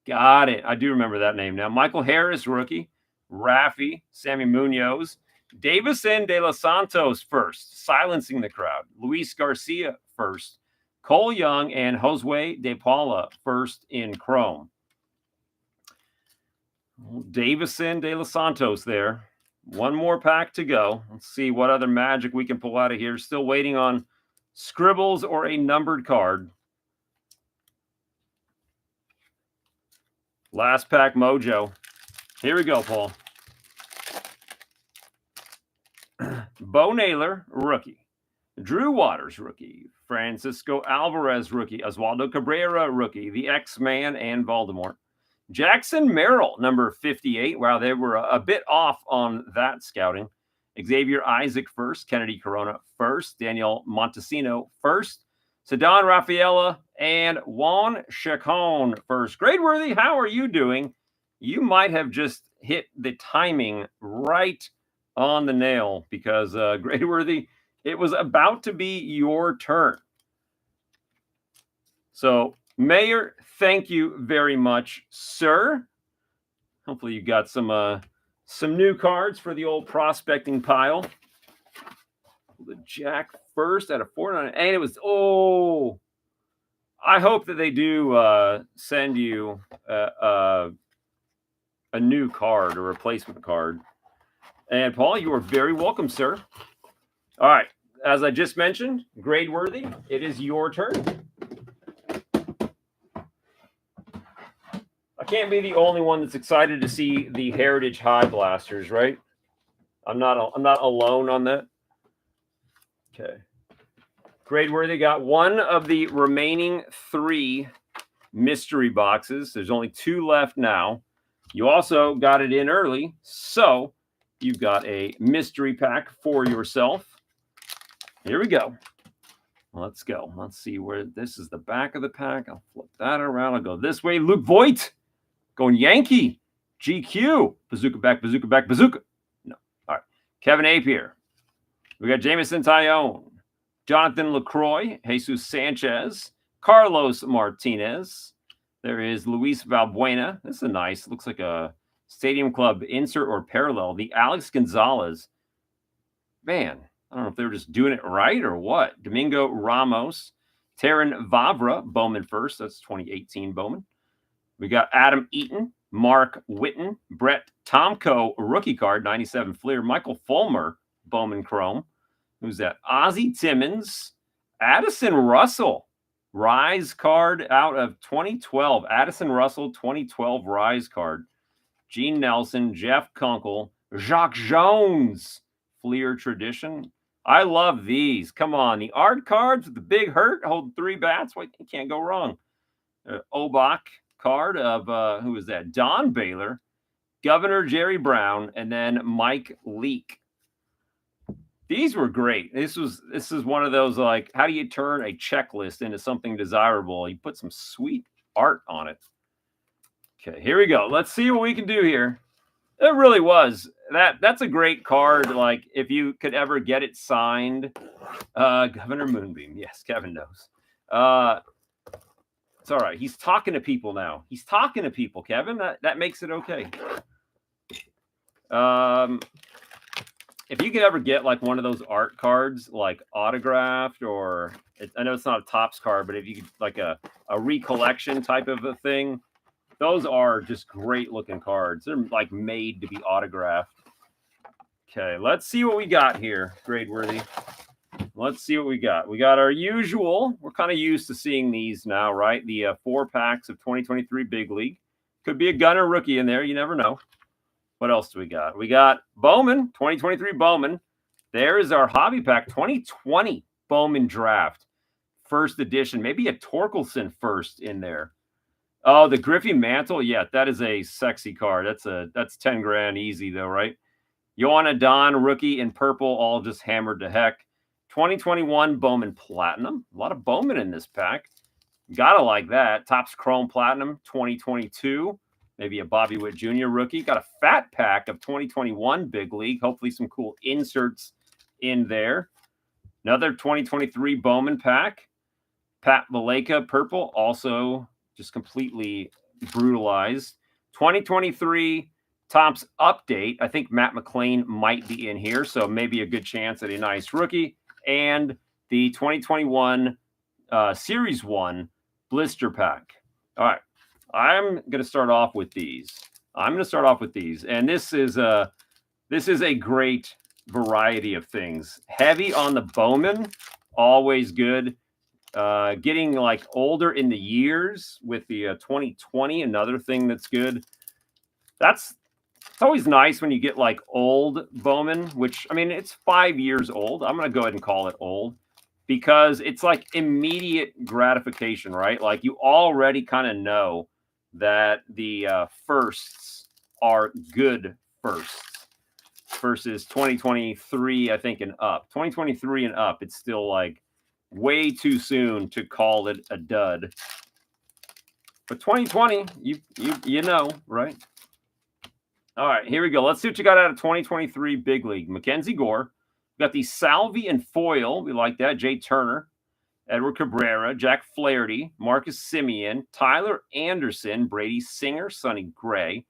A: Got it. I do remember that name now. Michael Harris, rookie. Raffy, Sammy Munoz. Davison De Los Santos first, silencing the crowd. Luis Garcia first. Cole Young and Josue De Paula first in Chrome. Davison De Los Santos there. 1 more pack to go. Let's see what other magic we can pull out of here. Still waiting on scribbles or a numbered card. Last pack mojo. Here we go, Paul. Bo Naylor, rookie. Drew Waters, rookie. Francisco Alvarez, rookie. Oswaldo Cabrera, rookie. The X-Man and Voldemort. Jackson Merrill, number 58. Wow, they were a bit off on that scouting. Xavier Isaac first. Kennedy Corona first. Daniel Montesino first. Cedon Rafaela and Juan Chacon first. Gradeworthy, how are you doing? You might have just hit the timing right on the nail because Gradeworthy, it was about to be your turn. So, Mayor, thank you very much, sir. Hopefully you got some new cards for the old prospecting pile. The Jack first at a 4.9, and it was, I hope that they do send you a new card, a replacement card. And Paul, you are very welcome, sir. All right, as I just mentioned, Gradeworthy, it is your turn. I can't be the only one that's excited to see the Heritage High Blasters, right? I'm not alone on that. Okay. Gradeworthy got 1 of the remaining 3 mystery boxes. There's only 2 left now. You also got it in early, so you've got a mystery pack for yourself. Here we go. Let's go. Let's see where this is the back of the pack. I'll flip that around. I'll go this way. Luke Voigt going Yankee. GQ. Bazooka back, bazooka back, bazooka. No. All right. Kevin Apier. We got Jameson Tyone. Jonathan LaCroix. Jesus Sanchez. Carlos Martinez. There is Luis Valbuena. This is nice. Looks like a Stadium Club insert or parallel. The Alex Gonzalez. Man, I don't know if they're just doing it right or what. Domingo Ramos. Taryn Vavra, Bowman first. That's 2018 Bowman. We got Adam Eaton, Mark Witten, Brett Tomko, rookie card, 97 Fleer. Michael Fulmer, Bowman Chrome. Who's that? Ozzie Timmons, Addison Russell, Rise card out of 2012. Addison Russell, 2012 Rise card. Gene Nelson, Jeff Kunkel, Jacques Jones, Fleer Tradition. I love these. Come on. The art cards with the big hurt, holding 3 bats. Well, you can't go wrong. Obach card of, who is that? Don Baylor, Governor Jerry Brown, and then Mike Leake. These were great. This is one of those, like, how do you turn a checklist into something desirable? You put some sweet art on it. Okay, here we go. Let's see what we can do here. It really was. That's a great card. Like, if you could ever get it signed. Governor Moonbeam. Yes, Kevin knows. It's all right. He's talking to people now. He's talking to people, Kevin. That makes it okay. If you could ever get like one of those art cards, like autographed, or I know it's not a Topps card, but if you could like a recollection type of a thing, those are just great looking cards. They're like made to be autographed. Okay, let's see what we got here, grade worthy. Let's see what we got. We got our usual. We're kind of used to seeing these now, right? The 4 packs of 2023 Big League. Could be a Gunner rookie in there. You never know. What else do we got? We got Bowman, 2023 Bowman. There is our hobby pack, 2020 Bowman Draft. First edition. Maybe a Torkelson first in there. Oh, the Griffey Mantle. Yeah, that is a sexy card. That's 10 grand easy though, right? Joanna Don, rookie in purple, all just hammered to heck. 2021 Bowman Platinum. A lot of Bowman in this pack. Gotta like that. Topps Chrome Platinum 2022. Maybe a Bobby Witt Jr. rookie. Got a fat pack of 2021 Big League. Hopefully some cool inserts in there. Another 2023 Bowman pack. Pat Valleca purple. Also just completely brutalized. 2023 Topps Update. I think Matt McLean might be in here. So maybe a good chance at a nice rookie. And the 2021 Series 1 blister pack. All right. I'm going to start off with these. And this is a great variety of things. Heavy on the Bowman, always good. Getting like older in the years with the 2020, another thing that's good. It's always nice when you get like old Bowman, which, I mean, it's 5 years old. I'm going to go ahead and call it old because it's like immediate gratification, right? Like you already kind of know that the firsts are good firsts versus 2023, I think, and up. 2023 and up, it's still like way too soon to call it a dud. But 2020, you know, right? All right, here we go. Let's see what you got out of 2023 Big League. Mackenzie Gore. We got the Salvi and foil. We like that. Jay Turner. Edward Cabrera, Jack Flaherty, Marcus Semien, Tyler Anderson, Brady Singer, Sonny Gray,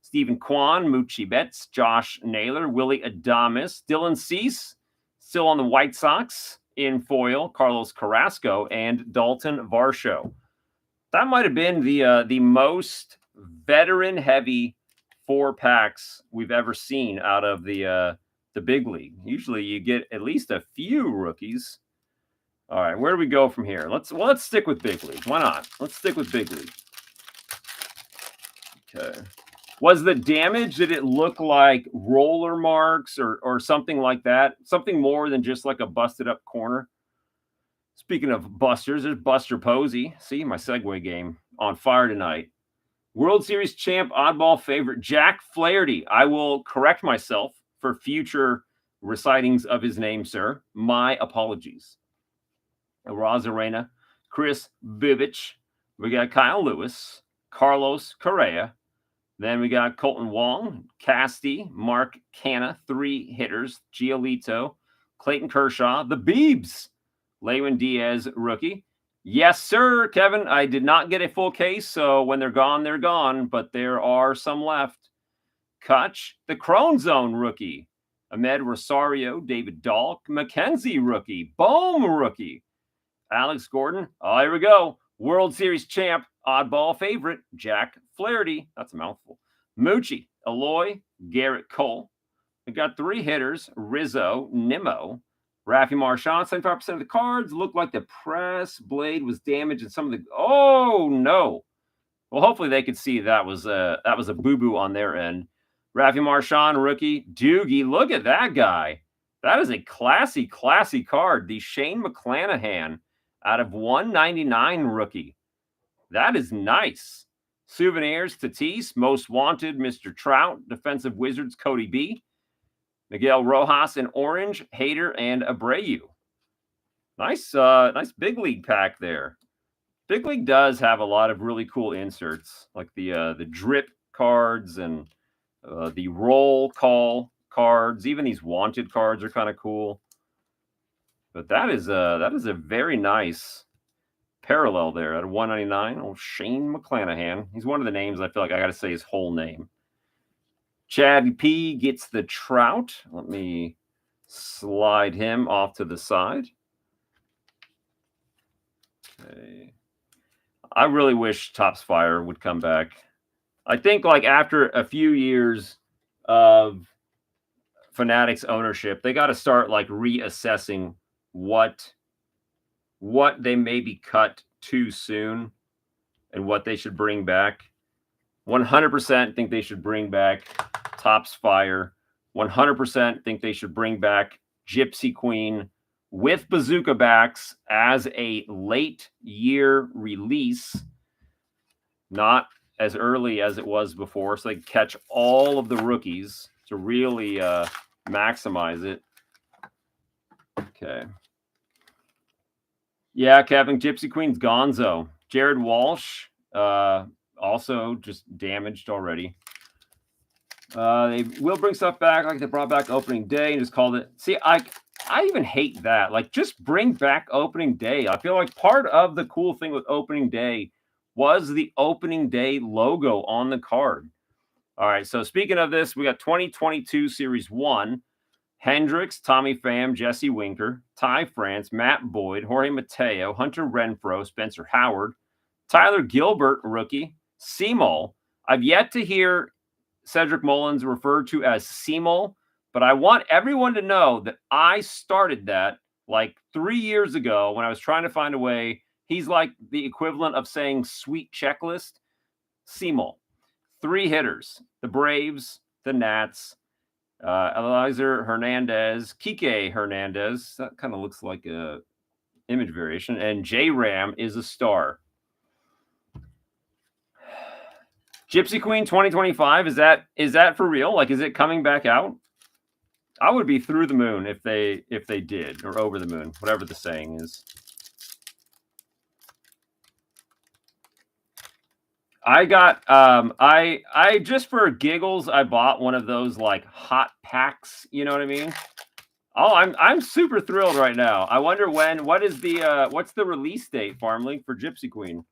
A: Stephen Kwan, Moochie Betts, Josh Naylor, Willie Adames, Dylan Cease, still on the White Sox in foil, Carlos Carrasco, and Dalton Varsho. That might have been the most veteran-heavy 4 packs we've ever seen out of the Big League. Usually you get at least a few rookies. All right, where do we go from here? Let's stick with Big League. Why not? Let's stick with Big League. Okay. Was the damage, did it look like roller marks or something like that? Something more than just like a busted up corner? Speaking of busters, there's Buster Posey. See, my segue game on fire tonight. World Series champ, oddball favorite, Jack Flaherty. I will correct myself for future recitings of his name, sir. My apologies. Arozarena, Chris Bibich. We got Kyle Lewis, Carlos Correa. Then we got Colton Wong, Casty, Mark Canna, 3 hitters, Giolito, Clayton Kershaw, the Beebs, Lewin Diaz, rookie. Yes, sir, Kevin. I did not get a full case, so when they're gone, but there are some left. Kutch, the Crone Zone rookie. Ahmed Rosario, David Dahlk, Mackenzie rookie, Bohm rookie. Alex Gordon, oh, here we go. World Series champ, oddball favorite, Jack Flaherty. That's a mouthful. Moochie, Eloy, Garrett Cole. We got 3 hitters, Rizzo, Nimmo, Rafi Marchand. 75% of the cards look like the press blade was damaged in some of the. Oh no! Well, hopefully they could see that was a boo-boo on their end. Rafi Marchand, rookie. Doogie, look at that guy. That is a classy card. The Shane McClanahan out of 199 rookie. That is nice. Souvenirs, Tatis, Most Wanted, Mr. Trout, Defensive Wizards, Cody B. Miguel Rojas in orange, Hader, and Abreu. Nice big league pack there. Big League does have a lot of really cool inserts, like the drip cards and the roll call cards. Even these wanted cards are kind of cool. But that is a very nice parallel there at 199. Oh, Shane McClanahan. He's one of the names I feel like I got to say his whole name. Chad P gets the Trout. Let me slide him off to the side. Okay. I really wish Topps Fire would come back. I think like after a few years of Fanatics ownership, they got to start like reassessing what they maybe cut too soon and what they should bring back. 100% think they should bring back Topps Fire. 100% think they should bring back Gypsy Queen with Bazooka backs as a late year release, not as early as it was before, so they can catch all of the rookies to really maximize it. Okay. Yeah, Kevin, Gypsy Queen's gonzo. Jared Walsh, also just damaged already. They will bring stuff back, like they brought back opening day and just called it. See, I even hate that. Like, just bring back opening day. I feel like part of the cool thing with opening day was the opening day logo on the card. All right, so speaking of this, we got 2022 Series 1. Hendricks, Tommy Pham, Jesse Winker, Ty France, Matt Boyd, Jorge Mateo, Hunter Renfroe, Spencer Howard, Tyler Gilbert, rookie, Seymour. I've yet to hear Cedric Mullins referred to as Seymour, but I want everyone to know that I started that like 3 years ago when I was trying to find a way. He's like the equivalent of saying sweet checklist. Seymour. 3 hitters, the Braves, the Nats, Eliezer Hernandez, Kike Hernandez. That kind of looks like a image variation. And J-Ram is a star. Gypsy Queen 2025, is that for real? Like, is it coming back out? I would be through the moon if they did, or over the moon, whatever the saying is. I got I just for giggles I bought one of those like hot packs, you know what I mean? Oh, I'm super thrilled right now. I wonder what's the release date, Farm Link, for Gypsy Queen?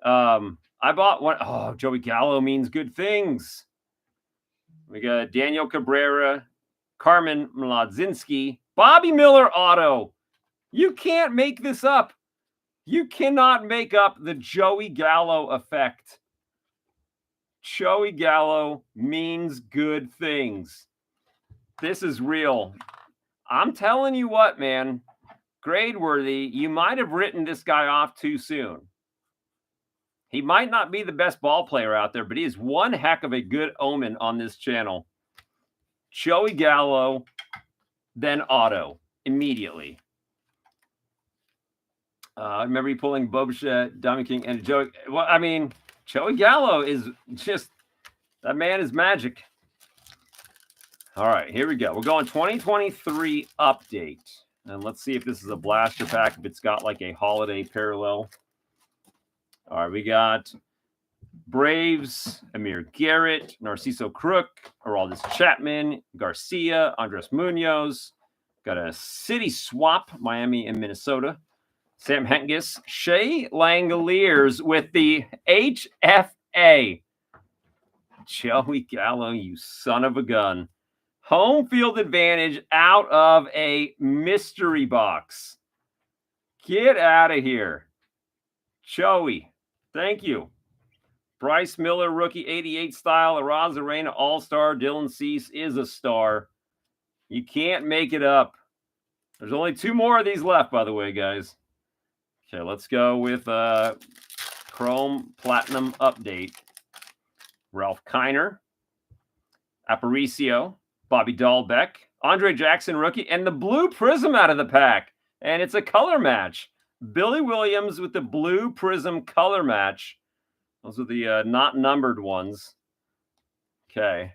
A: I bought one. Oh, Joey Gallo means good things. We got Daniel Cabrera, Carmen Mlodzinski, Bobby Miller auto. You can't make this up. You cannot make up the Joey Gallo effect. Joey Gallo means good things. This is real. I'm telling you what, man. Grade worthy. You might have written this guy off too soon. He might not be the best ball player out there, but he is one heck of a good omen on this channel. Joey Gallo, then auto immediately. I remember you pulling Bobichette, Diamond King, and Joey. Well, I mean, Joey Gallo is just, that man is magic. All right, here we go. We're going 2023 update. And let's see if this is a blaster pack, if it's got like a holiday parallel. All right, we got Braves, Amir Garrett, Narciso Crook, Aroldis Chapman, Garcia, Andres Munoz. Got a city swap, Miami and Minnesota. Sam Hentges, Shea Langoliers with the HFA. Joey Gallo, you son of a gun. Home field advantage out of a mystery box. Get out of here. Joey, thank you. Bryce Miller, rookie 88 style. Arozarena, all-star. Dylan Cease is a star. You can't make it up. There's only 2 more of these left, by the way, guys. Okay, let's go with Chrome Platinum Update. Ralph Kiner, Aparicio, Bobby Dahlbeck, Andre Jackson, rookie, and the blue Prizm out of the pack. And it's a color match. Billy Williams with the blue Prizm color match. Those are the not numbered ones. Okay.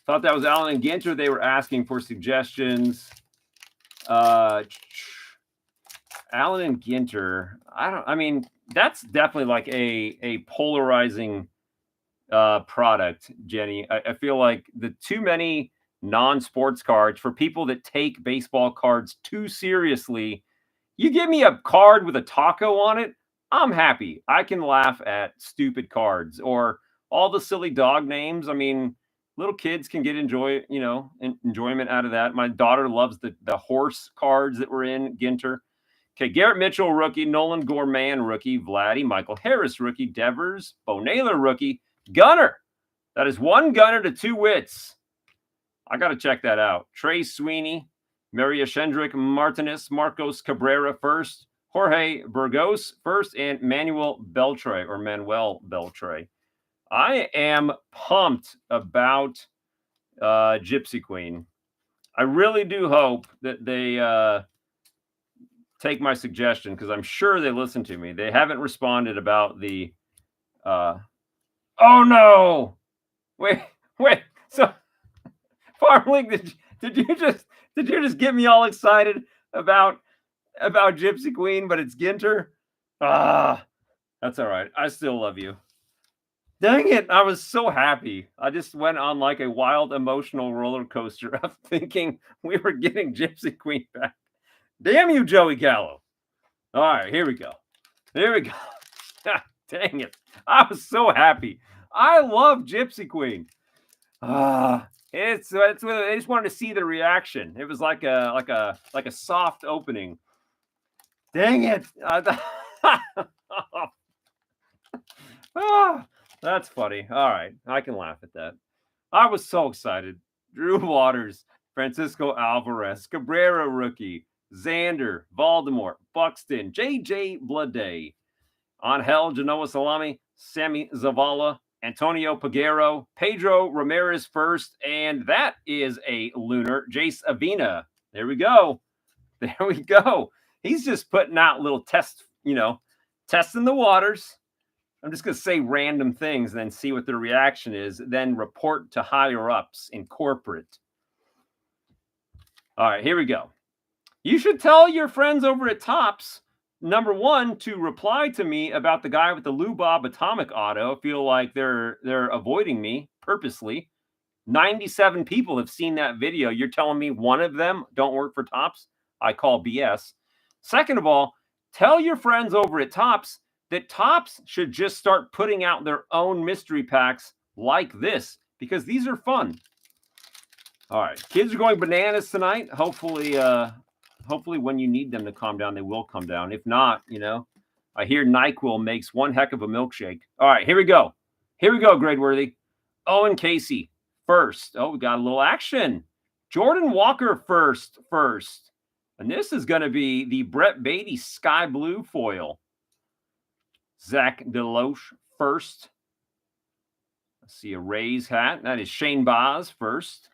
A: Thought that was Allen Ginter. They were asking for suggestions. Allen and Ginter. I mean, that's definitely like a polarizing product, Jenny. I feel like the too many non-sports cards for people that take baseball cards too seriously. You give me a card with a taco on it, I'm happy. I can laugh at stupid cards or all the silly dog names. I mean, little kids can get enjoyment out of that. My daughter loves the horse cards that were in Ginter. Okay, Garrett Mitchell, rookie. Nolan Gorman, rookie. Vladdy. Michael Harris, rookie. Devers. Bo Naylor, rookie. Gunner. That is 1 Gunner to 2 Wits. I got to check that out. Trey Sweeney. Maria Shendrick Martinez. Marcos Cabrera first. Jorge Burgos first. And Manuel Beltre. I am pumped about Gypsy Queen. I really do hope that they take my suggestion because I'm sure they listen to me. They haven't responded about the oh no. Wait. So Farm League, did you just get me all excited about Gypsy Queen, but it's Ginter? That's all right. I still love you. Dang it. I was so happy. I just went on like a wild emotional roller coaster of thinking we were getting Gypsy Queen back. Damn you, Joey Gallo. All right, here we go. Dang it. I was so happy. I love Gypsy Queen. I just wanted to see the reaction. It was like a soft opening. Dang it. That's funny. All right. I can laugh at that. I was so excited. Drew Waters, Francisco Alvarez, Cabrera rookie, Xander, Voldemort, Buxton, J.J. Blade, Angel Genoa Salami, Sammy Zavala, Antonio Peguero, Pedro Ramirez first, and that is a lunar, Jace Avina. There we go. He's just putting out little tests, testing the waters. I'm just going to say random things and then see what their reaction is, then report to higher ups in corporate. All right, here we go. You should tell your friends over at Topps, number 1, to reply to me about the guy with the Lou Bob Atomic Auto. I feel like they're avoiding me purposely. 97 people have seen that video. You're telling me one of them don't work for Topps? I call BS. Second of all, tell your friends over at Topps that Topps should just start putting out their own mystery packs like this because these are fun. All right, kids are going bananas tonight. Hopefully when you need them to calm down, they will come down. If not, I hear NyQuil makes one heck of a milkshake. All right, here we go. Gradeworthy. Owen Casey first. Oh, we got a little action. Jordan Walker first. And this is going to be the Brett Beatty Sky Blue foil. Zach Deloche first. Let's see a Rays hat. That is Shane Baz first.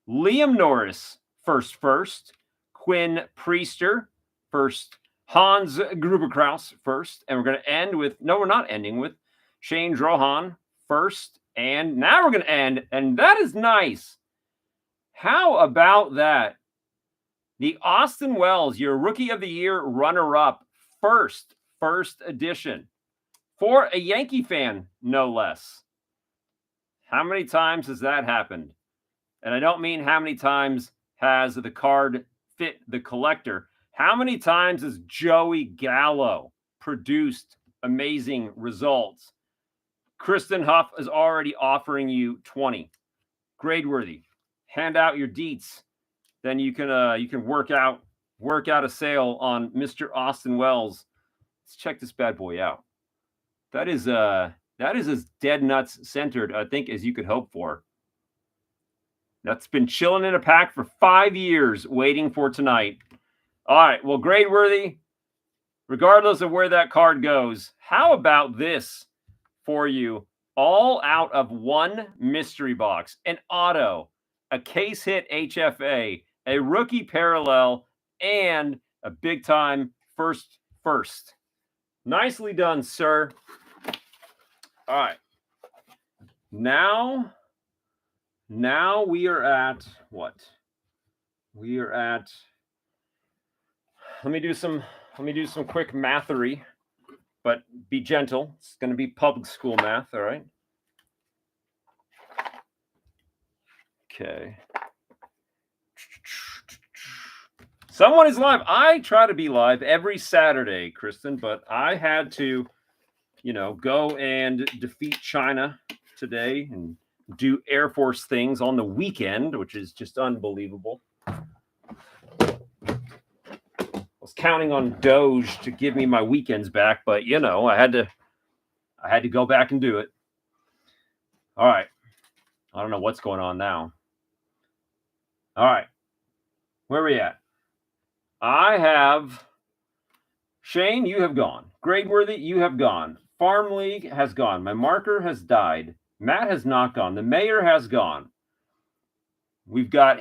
A: Liam Norris first. Quinn Priester first. Hans Gruberkraus first. And we're going to end with, we're not ending with Shane Drohan first. And now we're going to end, and that is nice. How about that? The Austin Wells, your Rookie of the Year runner-up, first edition. For a Yankee fan, no less. How many times has that happened? And I don't mean how many times has the card fit the collector. How many times has Joey Gallo produced amazing results? Kristen Huff is already offering you 20. Gradeworthy. Hand out your deets. Then you can work out a sale on Mr. Austin Wells. Let's check this bad boy out. That is as dead nuts centered, I think, as you could hope for. That's been chilling in a pack for 5 years, waiting for tonight. All right, well, Gradeworthy, regardless of where that card goes, how about this for you? All out of one mystery box, an auto, a case hit HFA, a rookie parallel, and a big time first. Nicely done, sir. All right. Now we are at what? We are at, let me do some quick mathery, but be gentle. It's going to be public school math, all right? Okay. Someone is live. I try to be live every Saturday, Kristen, but I had to, go and defeat China today and do Air Force things on the weekend, which is just unbelievable. I was counting on Doge to give me my weekends back, but I had to go back and do it. All right. I don't know what's going on now. All right. Where are we at? I have Shane, you have gone. Gradeworthy, you have gone. Farm League has gone. My marker has died. Matt has not gone. The mayor has gone. We've got,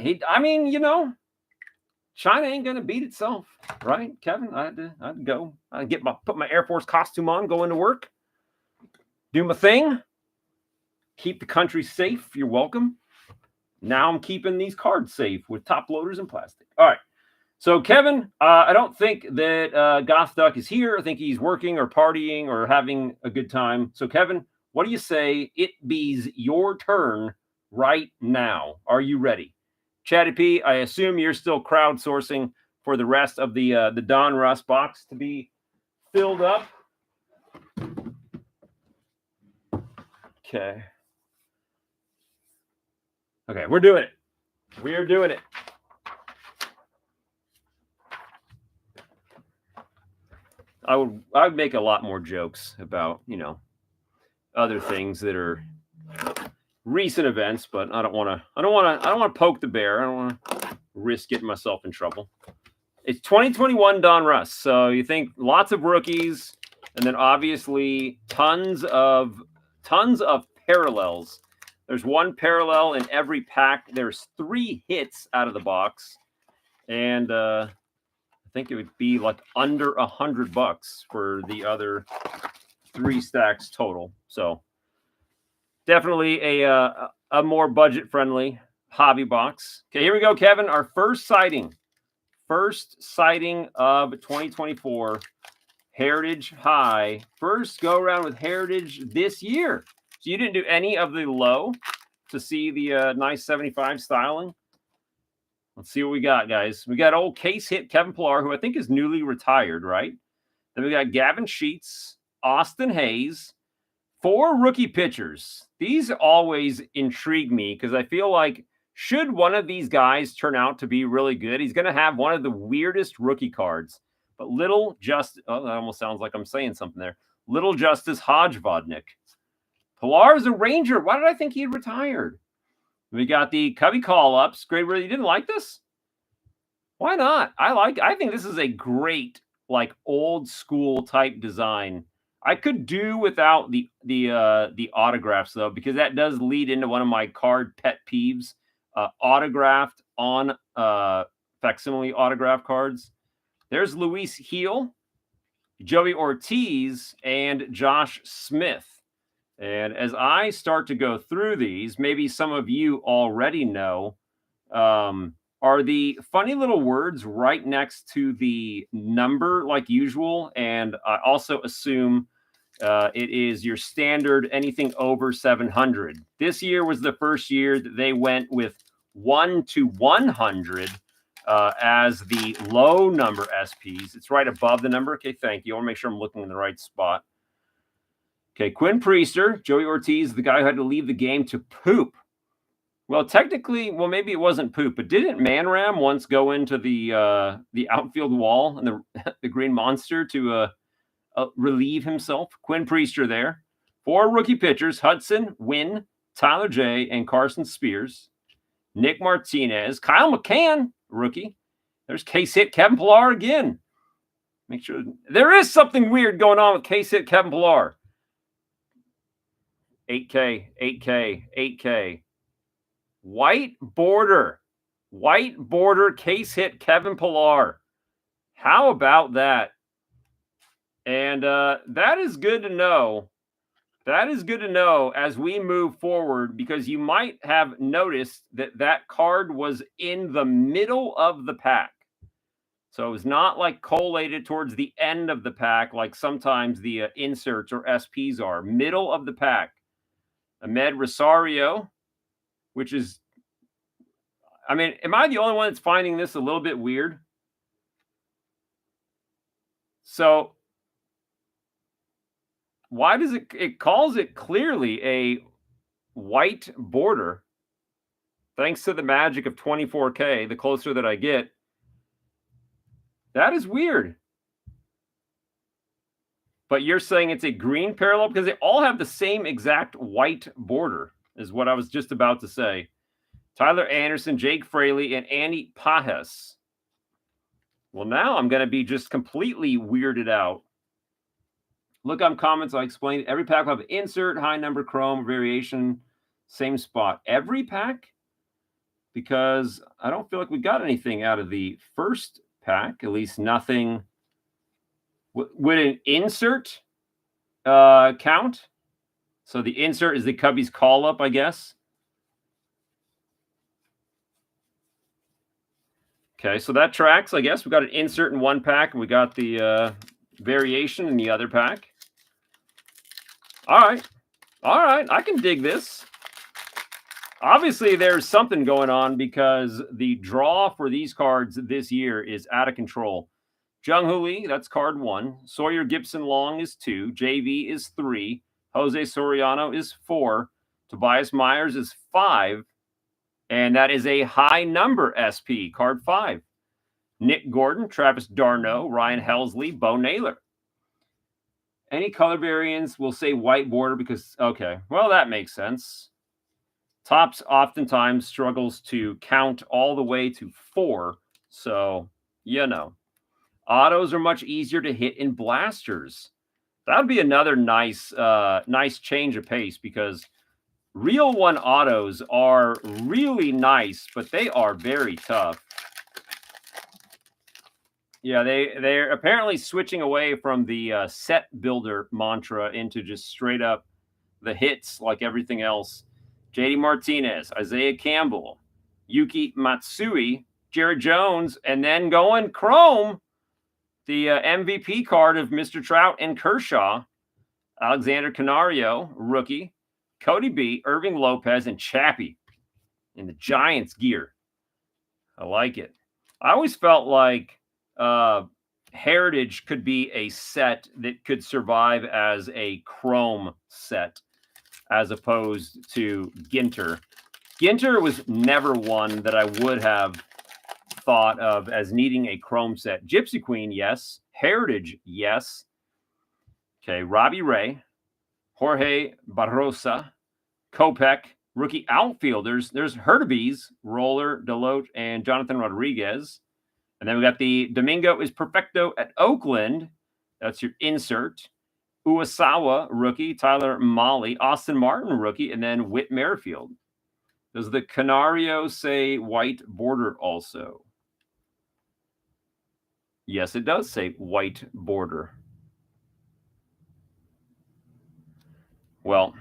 A: China ain't going to beat itself, right, Kevin? I had to go. I put my Air Force costume on, go into work, do my thing, keep the country safe. You're welcome. Now I'm keeping these cards safe with top loaders and plastic. All right. So, Kevin, I don't think that Goth Duck is here. I think he's working or partying or having a good time. So, Kevin, what do you say? It bees your turn right now. Are you ready? Chatty P, I assume you're still crowdsourcing for the rest of the Donruss box to be filled up. Okay. Okay, we're doing it. We are doing it. I would make a lot more jokes about, other things that are recent events, but I don't want to poke the bear. I don't want to risk getting myself in trouble. It's 2021 Donruss. So you think lots of rookies and then obviously tons of parallels. There's one parallel in every pack. There's 3 hits out of the box. And I think it would be like under $100 for the other 3 stacks total. So definitely a more budget-friendly hobby box. Okay, here we go, Kevin. Our first sighting of 2024 Heritage High. First go around with Heritage this year. So you didn't do any of the low to see the nice 75 styling. Let's see what we got, guys. We got old case hit Kevin Pillar, who I think is newly retired, right? Then we got Gavin Sheets, Austin Hayes, 4 rookie pitchers. These always intrigue me because I feel like should one of these guys turn out to be really good, he's going to have one of the weirdest rookie cards. But that almost sounds like I'm saying something there. Little Justice Hodgevodnik. Pillar is a Ranger. Why did I think he had retired? We got the Cubby call-ups. Great. You didn't like this? Why not? I think this is a great, like, old school type design. I could do without the autographs though, because that does lead into one of my card pet peeves. Autographed on facsimile autograph cards. There's Luis Heel, Joey Ortiz, and Josh Smith. And as I start to go through these, maybe some of you already know, are the funny little words right next to the number like usual. And I also assume it is your standard anything over 700. This year was the first year that they went with 1 to 100 as the low number SPs. It's right above the number. Okay, thank you. I want to make sure I'm looking in the right spot. Okay, Quinn Priester, Joey Ortiz, the guy who had to leave the game to poop. Well, technically, well, maybe it wasn't poop, but didn't Manram once go into the outfield wall and the Green Monster to relieve himself? Quinn Priester there. 4 rookie pitchers: Hudson, Wynn, Tyler J, and Carson Spears. Nick Martinez, Kyle McCann, rookie. There's case hit Kevin Pillar again. Make sure there is something weird going on with case hit Kevin Pillar. 8K, 8K, 8K. White border case hit Kevin Pillar. How about that? And that is good to know. That is good to know as we move forward, because you might have noticed that that card was in the middle of the pack. So it was not like collated towards the end of the pack like sometimes the inserts or SPs are. Middle of the pack. Ahmed Rosario, which is, I mean, am I the only one that's finding this a little bit weird? So why does it calls it clearly a white border, thanks to the magic of 24K, the closer that I get. That is weird. But you're saying it's a green parallel because they all have the same exact white border, is what I was just about to say. Tyler Anderson, Jake Fraley, and Andy Pajes. Well, now I'm going to be just completely weirded out. Look on comments. I explained every pack will have insert, high number, chrome, variation, same spot. Every pack? Because I don't feel like we got anything out of the first pack, at least nothing. Would an insert count? So the insert is the Cubbies call up, I guess. Okay, so that tracks, I guess. We got an insert in one pack, and we got the variation in the other pack. All right. All right, I can dig this. Obviously, there's something going on because the draw for these cards this year is out of control. Jung-Hoo Lee, that's card 1. Sawyer Gibson Long is 2. JV is 3. Jose Soriano is 4. Tobias Myers is 5. And that is a high number SP, card 5. Nick Gordon, Travis d'Arnaud, Ryan Helsley, Bo Naylor. Any color variants will say white border because, okay, well, that makes sense. Topps oftentimes struggles to count all the way to 4. So, you know. Autos are much easier to hit in blasters. That would be another nice change of pace, because real one autos are really nice, but they are very tough. Yeah, they're apparently switching away from the set builder mantra into just straight up the hits like everything else. JD Martinez, Isaiah Campbell, Yuki Matsui, Jared Jones, and then going chrome, the MVP card of Mr. Trout and Kershaw, Alexander Canario, rookie, Cody B, Irving Lopez, and Chappie in the Giants gear. I like it. I always felt like Heritage could be a set that could survive as a chrome set as opposed to Ginter. Ginter was never one that I would have thought of as needing a chrome set. Gypsy Queen, yes. Heritage, yes. Okay, Robbie Ray, Jorge Barrosa, Kopech, rookie outfielders. There's Hurtubise, Roller, Delote, and Jonathan Rodriguez. And then we got the Domingo is Perfecto at Oakland. That's your insert. Uwasawa, rookie. Tyler Molly, Austin Martin, rookie. And then Whit Merrifield. Does the Canario say white border also? Yes, it does say white border. Well,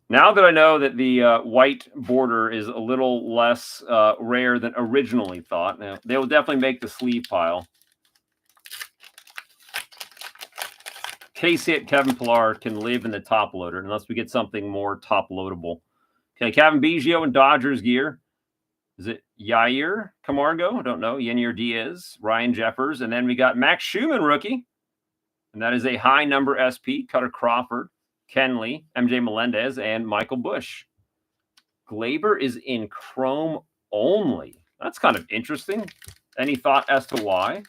A: now that I know that the white border is a little less rare than originally thought, now, they will definitely make the sleeve pile. Case hit Kevin Pillar can live in the top loader unless we get something more top loadable. Okay, Kevin Biggio in Dodgers gear. Is it Yair Camargo? I don't know. Yenier Diaz, Ryan Jeffers, and then we got Max Schumann, rookie. And that is a high number SP, Cutter Crawford, Kenley, MJ Melendez, and Michael Bush. Glaber is in chrome only. That's kind of interesting. Any thought as to why?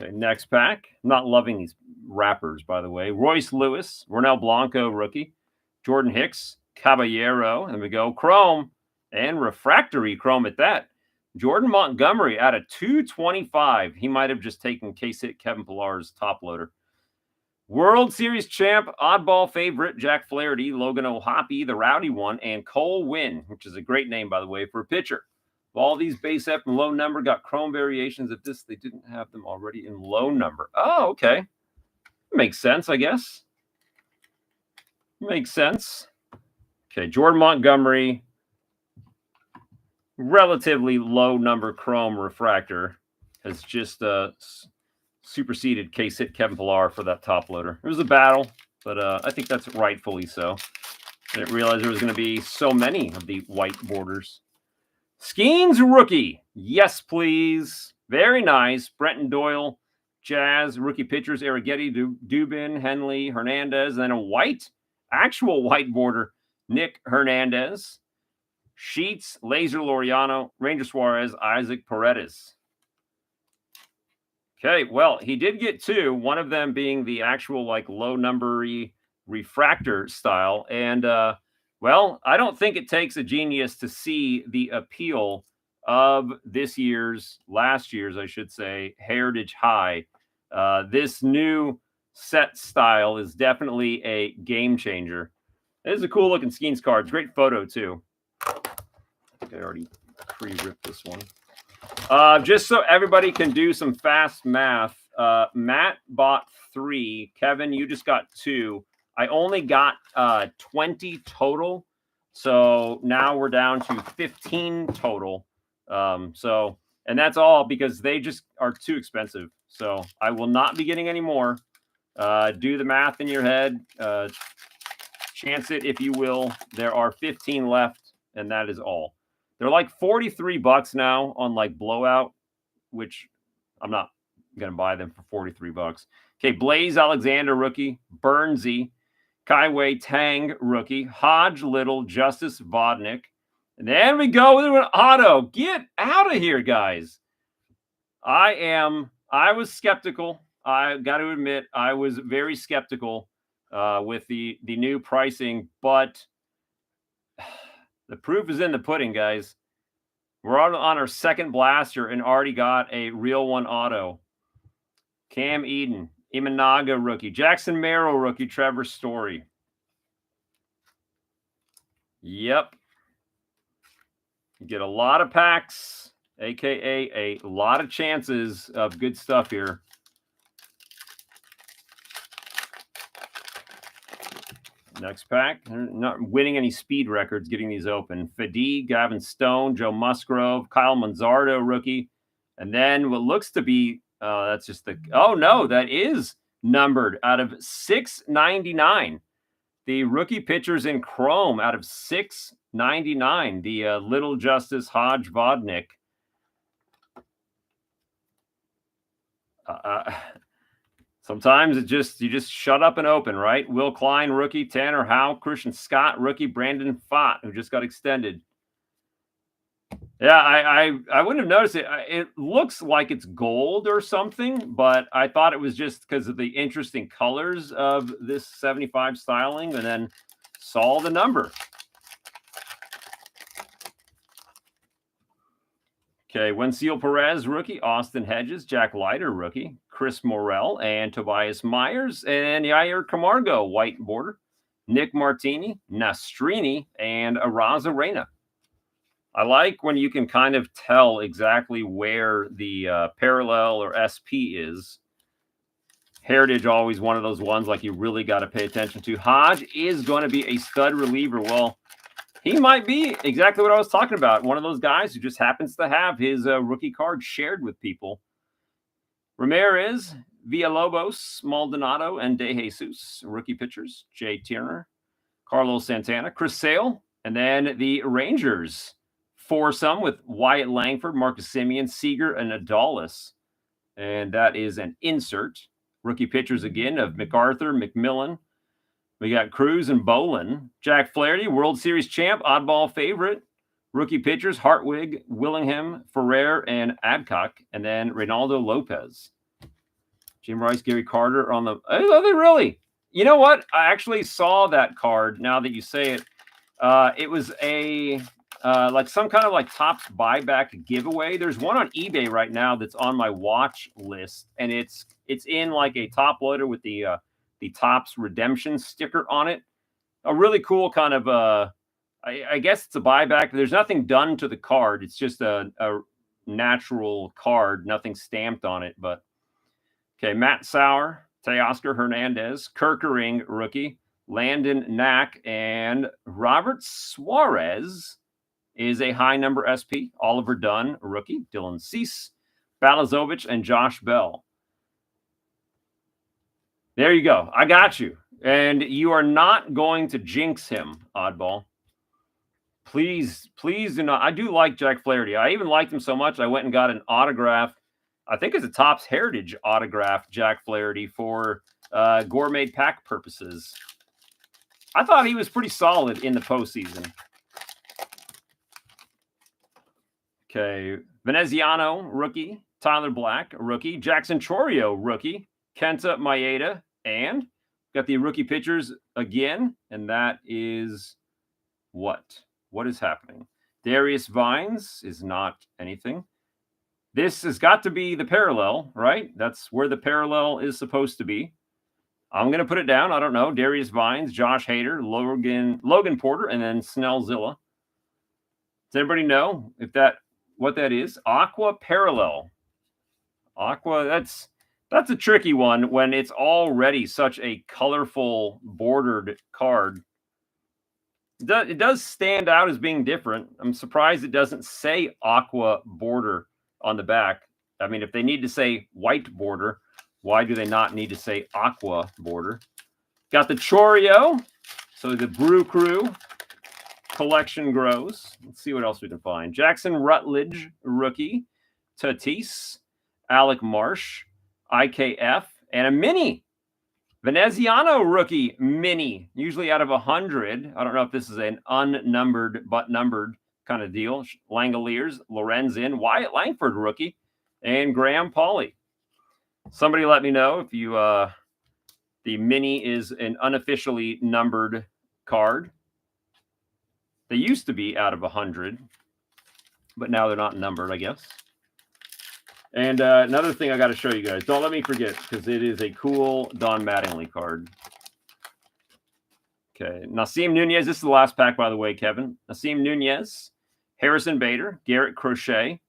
A: Okay, next pack. I'm not loving these wrappers, by the way. Royce Lewis, Ronel Blanco, rookie. Jordan Hicks, Caballero, and we go chrome and refractory chrome at that. Jordan Montgomery out of 225. He might have just taken case-hit Kevin Pillar's top loader. World Series champ, oddball favorite, Jack Flaherty, Logan O'Hoppe, the rowdy one, and Cole Winn, which is a great name, by the way, for a pitcher. All these base F and low number got chrome variations of this. They didn't have them already in low number. Oh, okay. Makes sense, I guess. Makes sense. Okay, Jordan Montgomery, relatively low number chrome refractor, has just superseded case-hit Kevin Pillar for that top loader. It was a battle, but I think that's rightfully so. I didn't realize there was going to be so many of the white borders. Skeens rookie. Yes, please. Very nice. Brenton Doyle, Jazz, rookie pitchers, Arrighetti, Dubin, Henley, Hernandez, and then a white, actual white border, Nick Hernandez. Sheets, Laser Laureano, Ranger Suarez, Isaac Paredes. Okay, well, he did get two, one of them being the actual like low numbery refractor style. And well, I don't think it takes a genius to see the appeal of last year's, I should say, Heritage High. This new set style is definitely a game changer. It is a cool looking Skeens card. Great photo too. I think I already pre-ripped this one. Just so everybody can do some fast math, Matt bought 3. Kevin, you just got 2. I only got 20 total. So now we're down to 15 total. And that's all because they just are too expensive. So I will not be getting any more. Do the math in your head. Chance it if you will. There are 15 left, and that is all. They're like $43 now on like Blowout, which I'm not going to buy them for $43. Okay, Blaze Alexander, rookie. Burnsy. Kaiwei Tang, rookie. Hodge Little, Justice Vodnik. And then we go with an auto. Get out of here, guys. I was skeptical. I got to admit, I was very skeptical with the new pricing, but the proof is in the pudding, guys. We're on our second blaster and already got a real one auto. Cam Eden, Imanaga, rookie. Jackson Merrill, rookie. Trevor Story. Yep. You get a lot of packs, a.k.a. a lot of chances of good stuff here. Next pack. They're not winning any speed records getting these open. Fadigue, Gavin Stone, Joe Musgrove, Kyle Manzardo, rookie. And then what looks to be, that's just the, oh no, that is numbered out of 699. The rookie pitchers in chrome out of 699. The Little Justice Hodge Vodnik. Sometimes you just shut up and open, right? Will Klein, rookie. Tanner Howe, Christian Scott, rookie. Brandon Fott, who just got extended. Yeah, I wouldn't have noticed it. It looks like it's gold or something, but I thought it was just because of the interesting colors of this 75 styling, and then saw the number. Okay, Wensiel Perez, rookie. Austin Hedges, Jack Leiter, rookie. Chris Morrell and Tobias Myers and Yair Camargo, white border. Nick Martini, Nastrini, and Araza Reina. I like when you can kind of tell exactly where the parallel or SP is. Heritage, always one of those ones like you really got to pay attention to. Hodge is going to be a stud reliever. Well, he might be exactly what I was talking about. One of those guys who just happens to have his rookie card shared with people. Ramirez, Villalobos, Maldonado, and De Jesus. Rookie pitchers, Jay Tierner, Carlos Santana, Chris Sale, and then the Rangers. foursome with Wyatt Langford, Marcus Semien, Seager, and Adalis. And that is an insert. Rookie pitchers again of MacArthur, McMillan. We got Cruz and Bolin. Jack Flaherty, World Series champ, oddball favorite. Rookie pitchers, Hartwig, Willingham, Ferrer, and Adcock. And then Reynaldo Lopez. Jim Rice, Gary Carter on the... Are they really? You know what? I actually saw that card now that you say it. It was a... like some kind of like Topps buyback giveaway. There's one on eBay right now that's on my watch list, and it's in like a top loader with the Topps redemption sticker on it. A really cool kind of I guess it's a buyback. There's nothing done to the card. It's just a natural card, nothing stamped on it. But okay, Matt Sauer, Teoscar Hernandez, Kerkering rookie, Landon Knack, and Robert Suarez is a high number SP. Oliver Dunn, rookie. Dylan Cease, Balazovic, and Josh Bell. There you go. I got you. And you are not going to jinx him, oddball. Please do not. I do like Jack Flaherty. I even liked him so much, I went and got an autograph. I think it's a Topps Heritage autograph, Jack Flaherty, for gourmet pack purposes. I thought he was pretty solid in the postseason. Okay, Veneziano, rookie. Tyler Black, rookie. Jackson Chorio, rookie. Kenta Maeda, and got the rookie pitchers again, and that is what? What is happening? Darius Vines is not anything. This has got to be the parallel, right? That's where the parallel is supposed to be. I'm going to put it down. I don't know. Darius Vines, Josh Hader, Logan Porter, and then Snellzilla. Does anybody know what that is? Aqua Parallel. Aqua, that's a tricky one when it's already such a colorful bordered card. It does stand out as being different. I'm surprised it doesn't say aqua border on the back. I mean, if they need to say white border, why do they not need to say aqua border? Got the Chorio. So the Brew Crew collection grows. Let's see what else we can find. Jackson Rutledge, rookie. Tatis, Alec Marsh, IKF, and a mini. Veneziano rookie mini, usually out of 100. I don't know if this is an unnumbered but numbered kind of deal. Langoliers, Lorenzen, Wyatt Langford rookie, and Graham Pauley. Somebody let me know if you the mini is an unofficially numbered card. They used to be out of 100, but now they're not numbered, I guess. And another thing I got to show you guys. Don't let me forget, because it is a cool Don Mattingly card. Okay, Nasim Nunez. This is the last pack, by the way, Kevin. Nasim Nunez, Harrison Bader, Garrett Crochet,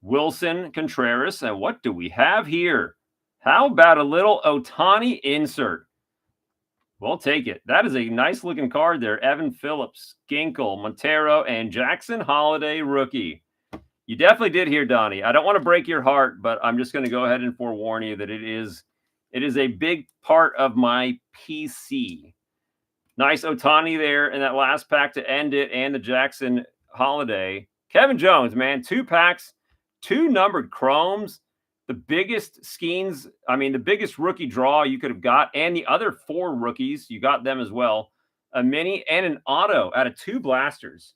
A: Wilson Contreras. And what do we have here? How about a little Ohtani insert? We'll take it. That is a nice-looking card there. Evan Phillips, Ginkel, Montero, and Jackson Holiday rookie. You definitely did hear, Donnie. I don't want to break your heart, but I'm just going to go ahead and forewarn you that it is a big part of my PC. Nice Ohtani there in that last pack to end it, and the Jackson Holiday. Kevin Jones, man, 2 packs, 2 numbered chromes, the biggest Skeens, I mean, the biggest rookie draw you could have got, and the other 4 rookies, you got them as well. A mini and an auto out of 2 blasters.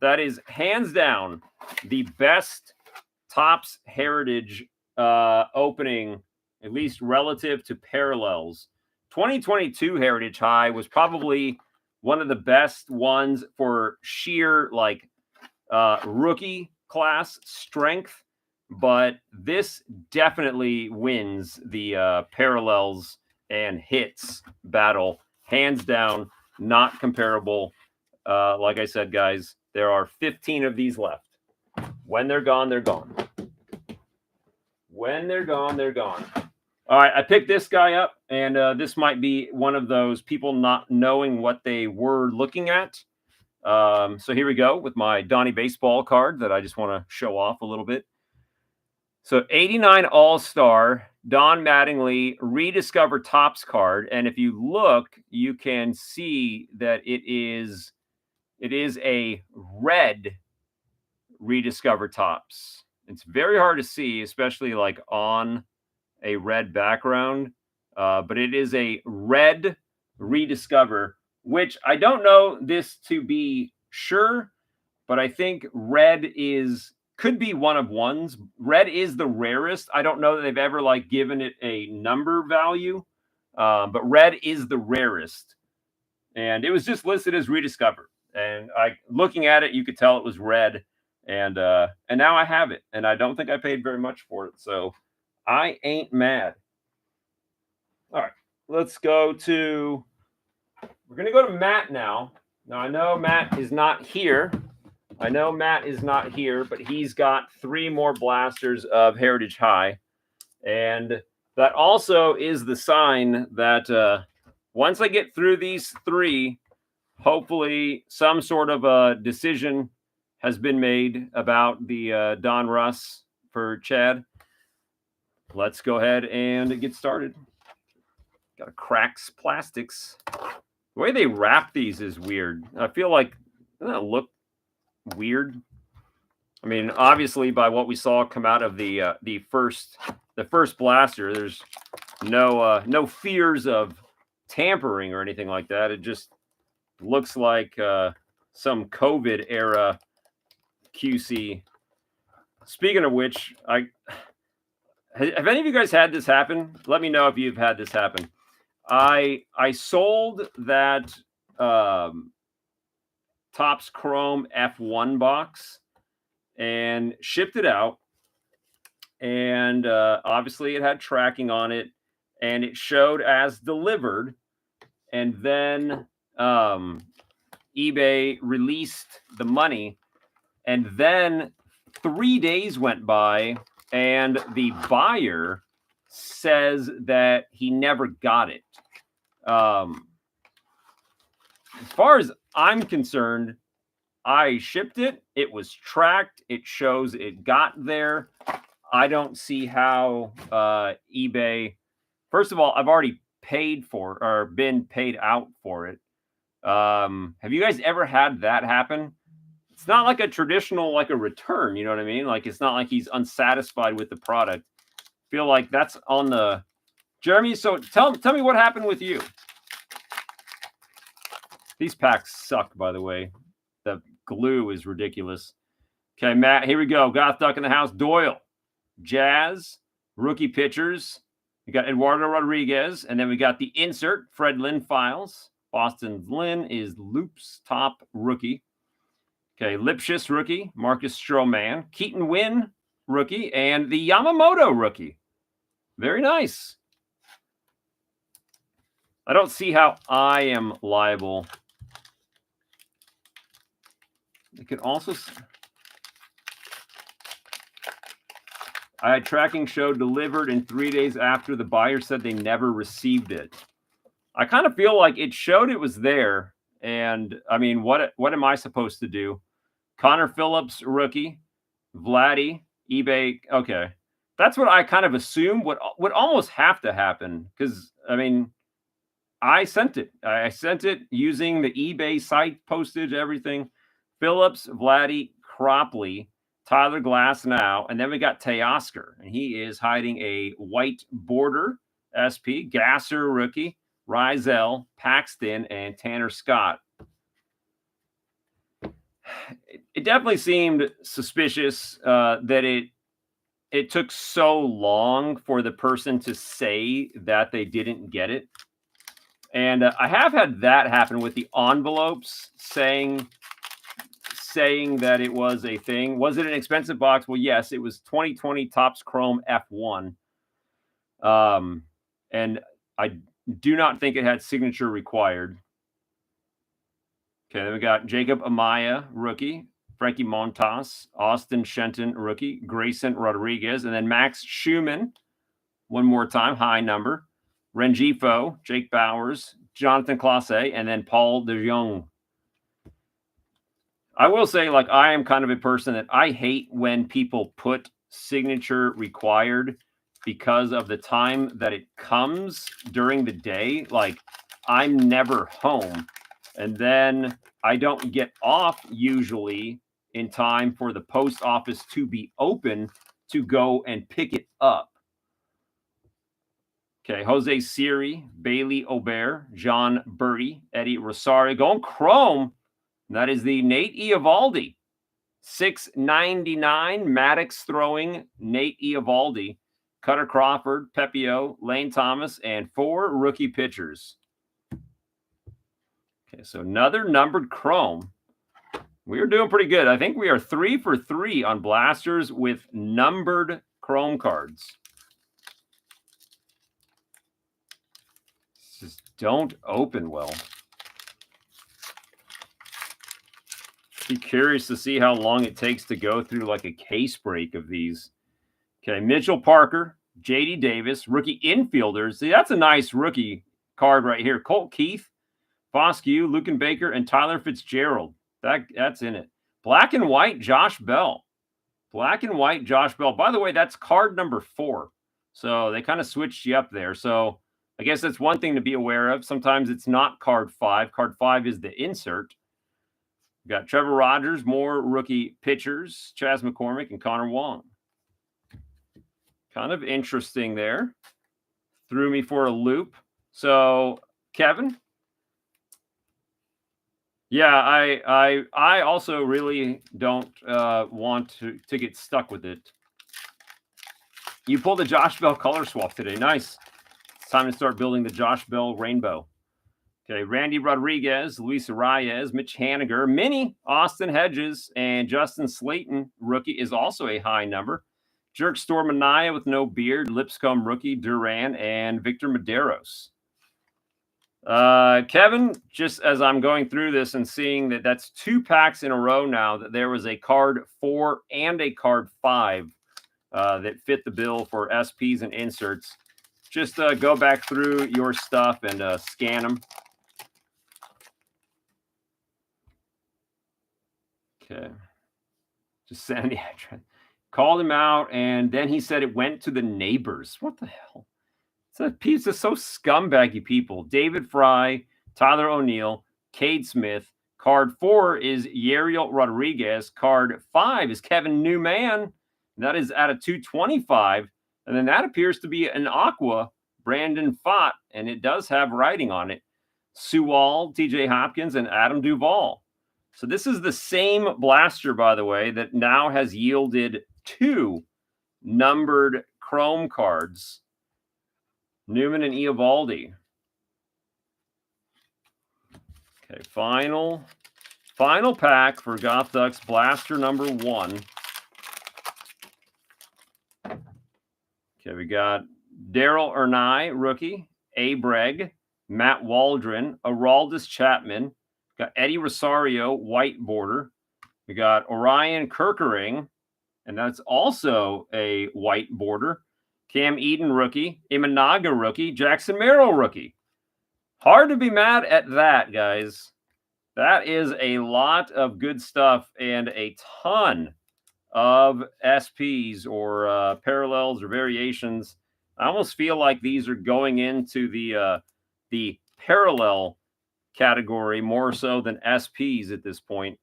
A: That is hands down the best Topps Heritage opening, at least relative to parallels. 2022 Heritage High was probably one of the best ones for sheer like rookie class strength, but this definitely wins the parallels and hits battle. Hands down, not comparable. Like I said, guys, there are 15 of these left. When they're gone, they're gone. When they're gone, they're gone. All right, I picked this guy up, and this might be one of those people not knowing what they were looking at. So here we go with my Donnie Baseball card that I just want to show off a little bit. So 89 All-Star, Don Mattingly Rediscover Topps card. And if you look, you can see that it is a red rediscover tops. It's very hard to see, especially like on a red background, but it is a red rediscover, which I don't know this to be sure, but I think red could be one of ones. Red is the rarest. I don't know that they've ever like given it a number value, but red is the rarest, and it was just listed as rediscover. And looking at it, you could tell it was red, and now I have it, and I don't think I paid very much for it, so I ain't mad. All right, let's go to. We're gonna go to Matt now. Now I know Matt is not here. But he's got 3 more blasters of Heritage High. And that also is the sign that once I get through these 3, hopefully some sort of a decision has been made about the Donruss for Chad. Let's go ahead and get started. Got a Cracks Plastics. The way they wrap these is weird. I feel like, doesn't it look weird? I mean, obviously, by what we saw come out of the first blaster, there's no fears of tampering or anything like that. It just looks like some COVID era QC. Speaking of which, have any of you guys had this happen? Let me know if you've had this happen. I sold that Topps Chrome F1 box and shipped it out, and obviously it had tracking on it, and it showed as delivered, and then eBay released the money, and then 3 days went by, and the buyer says that he never got it. As far as I'm concerned, I shipped it. It was tracked. It shows it got there. I don't see how eBay. First of all, I've already paid for or been paid out for it. Have you guys ever had that happen? It's not like a traditional, like a return. You know what I mean? Like, it's not like he's unsatisfied with the product. I feel like that's on the Jeremy. So tell me what happened with you. These packs suck, by the way. The glue is ridiculous. Okay, Matt, here we go. Goth Duck in the house. Doyle, Jazz, rookie pitchers. We got Eduardo Rodriguez, and then we got the insert, Fred Lynn Files. Boston's Lynn is Loop's top rookie. Okay, Lipschitz rookie, Marcus Stroman, Keaton Wynn rookie, and the Yamamoto rookie. Very nice. I don't see how I am liable. It could also. I had tracking show delivered, and 3 days after the buyer said they never received it. I kind of feel like it showed it was there, and I mean, what am I supposed to do? Connor Phillips rookie, Vladdy, eBay. Okay, that's what I kind of assume would almost have to happen, because I mean, I sent it. I sent it using the eBay site postage, everything. Phillips, Vladdy, Cropley, Tyler Glass now, and then we got Teoscar, and he is hiding a white border SP, Gasser rookie, Rizal, Paxton, and Tanner Scott. It definitely seemed suspicious that it took so long for the person to say that they didn't get it. And I have had that happen with the envelopes saying that it was a thing. Was it an expensive box? Well, yes, it was 2020 Topps Chrome F1. And I do not think it had signature required. Okay, then we got Jacob Amaya, rookie, Frankie Montas, Austin Shenton, rookie, Grayson Rodriguez, and then Max Schumann, one more time, high number, Rengifo, Jake Bowers, Jonathan Clase, and then Paul DeJong. I will say, like, I am kind of a person that I hate when people put signature required because of the time that it comes during the day. Like, I'm never home, and then I don't get off usually in time for the post office to be open to go and pick it up. Okay, Jose Siri, Bailey Aubert, John Burry, Eddie Rosario. Going chrome. That is the Nate Eovaldi. $6.99. Maddox throwing Nate Eovaldi. Cutter Crawford, Pepio, Lane Thomas, and 4 rookie pitchers. Okay, so another numbered chrome. We are doing pretty good. I think we are 3 for 3 on blasters with numbered chrome cards. Just don't open well. Be curious to see how long it takes to go through like a case break of these. Okay, Mitchell Parker, J.D. Davis, rookie infielders. See, that's a nice rookie card right here. Colt Keith, Foscue, Lucan Baker, and Tyler Fitzgerald. That's in it. Black and white, Josh Bell. Black and white, Josh Bell. By the way, that's card number 4. So they kind of switched you up there. So I guess that's one thing to be aware of. Sometimes it's not card 5. Card 5 is the insert. We got Trevor Rogers, more rookie pitchers, Chas McCormick, and Connor Wong. Kind of interesting there. Threw me for a loop. So, Kevin? Yeah, I also really don't want to get stuck with it. You pulled the Josh Bell color swap today. Nice. It's time to start building the Josh Bell rainbow. Okay, Randy Rodriguez, Luis Arias, Mitch Haniger, Mini, Austin Hedges, and Justin Slayton, rookie, is also a high number. Jerk Stormanaya with no beard, Lipscomb rookie, Duran, and Victor Medeiros. Kevin, just as I'm going through this and seeing that that's 2 packs in a row now, that there was a card 4 and a card 5 that fit the bill for SPs and inserts. Just go back through your stuff and scan them. Okay. Just send the address. Called him out, and then he said it went to the neighbors. What the hell? It's a piece of so scumbaggy people. David Fry, Tyler O'Neill, Cade Smith. Card 4 is Yariel Rodriguez. Card 5 is Kevin Newman. That is at a 225. And then that appears to be an Aqua, Brandon Fott, and it does have writing on it. Sewell, TJ Hopkins, and Adam Duvall. So this is the same blaster, by the way, that now has yielded 2 numbered chrome cards. Newman and Eovaldi. Okay, final pack for Goth Ducks blaster number 1. Okay, we got Daryl Ernai, rookie, Abreg, Matt Waldron, Aroldis Chapman. Got Eddie Rosario, white border. We got Orion Kerkering, and that's also a white border. Cam Eden, rookie. Imanaga, rookie. Jackson Merrill, rookie. Hard to be mad at that, guys. That is a lot of good stuff and a ton of SPs or parallels or variations. I almost feel like these are going into the parallel category more so than SPs at this point.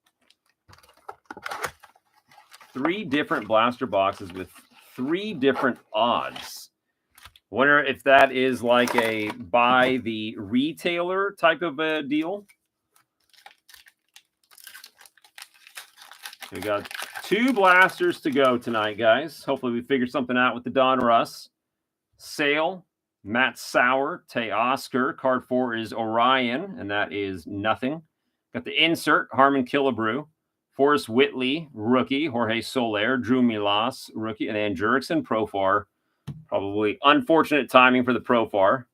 A: 3 different blaster boxes with 3 different odds. Wonder if that is like a by the retailer type of a deal. We got 2 blasters to go tonight, guys. Hopefully we figure something out with the Donruss. Sale, Matt Sauer, Teoscar. Card 4 is Orion, and that is nothing. Got the insert, Harmon Killebrew. Forrest Whitley, rookie. Jorge Soler, Drew Milas, rookie. And then Jurickson, Profar. Probably unfortunate timing for the Profar.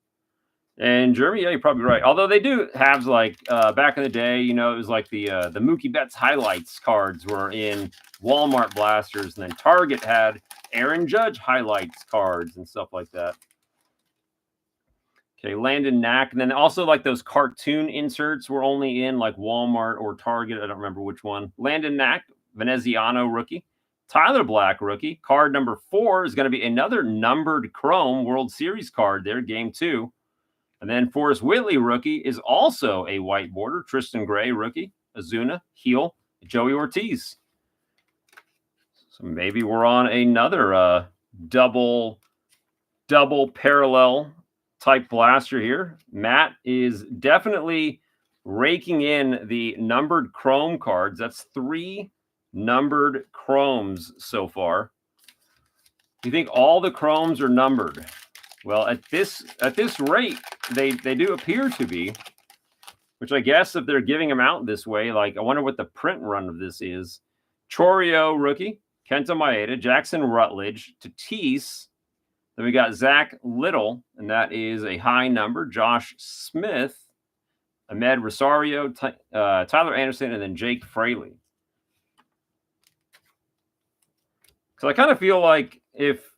A: And Jeremy, yeah, you're probably right. Although they do have, like, back in the day, you know, it was like the Mookie Betts highlights cards were in Walmart blasters. And then Target had Aaron Judge highlights cards and stuff like that. Okay, Landon Knack. And then also, like, those cartoon inserts were only in, like, Walmart or Target. I don't remember which one. Landon Knack, Veneziano rookie. Tyler Black rookie. Card number 4 is going to be another numbered Chrome World Series card there, game 2. And then Forrest Whitley rookie is also a white border. Tristan Gray rookie. Azuna, Heel, Joey Ortiz. So maybe we're on another double parallel type blaster here. Matt is definitely raking in the numbered chrome cards. That's 3 numbered chromes so far. You think all the chromes are numbered? Well, at this rate, they do appear to be. Which I guess if they're giving them out this way, like I wonder what the print run of this is. Chorio rookie, Kenta Maeda, Jackson Rutledge, Tatis. Then we got Zach Little, and that is a high number. Josh Smith, Ahmed Rosario, Tyler Anderson, and then Jake Fraley. So I kind of feel like if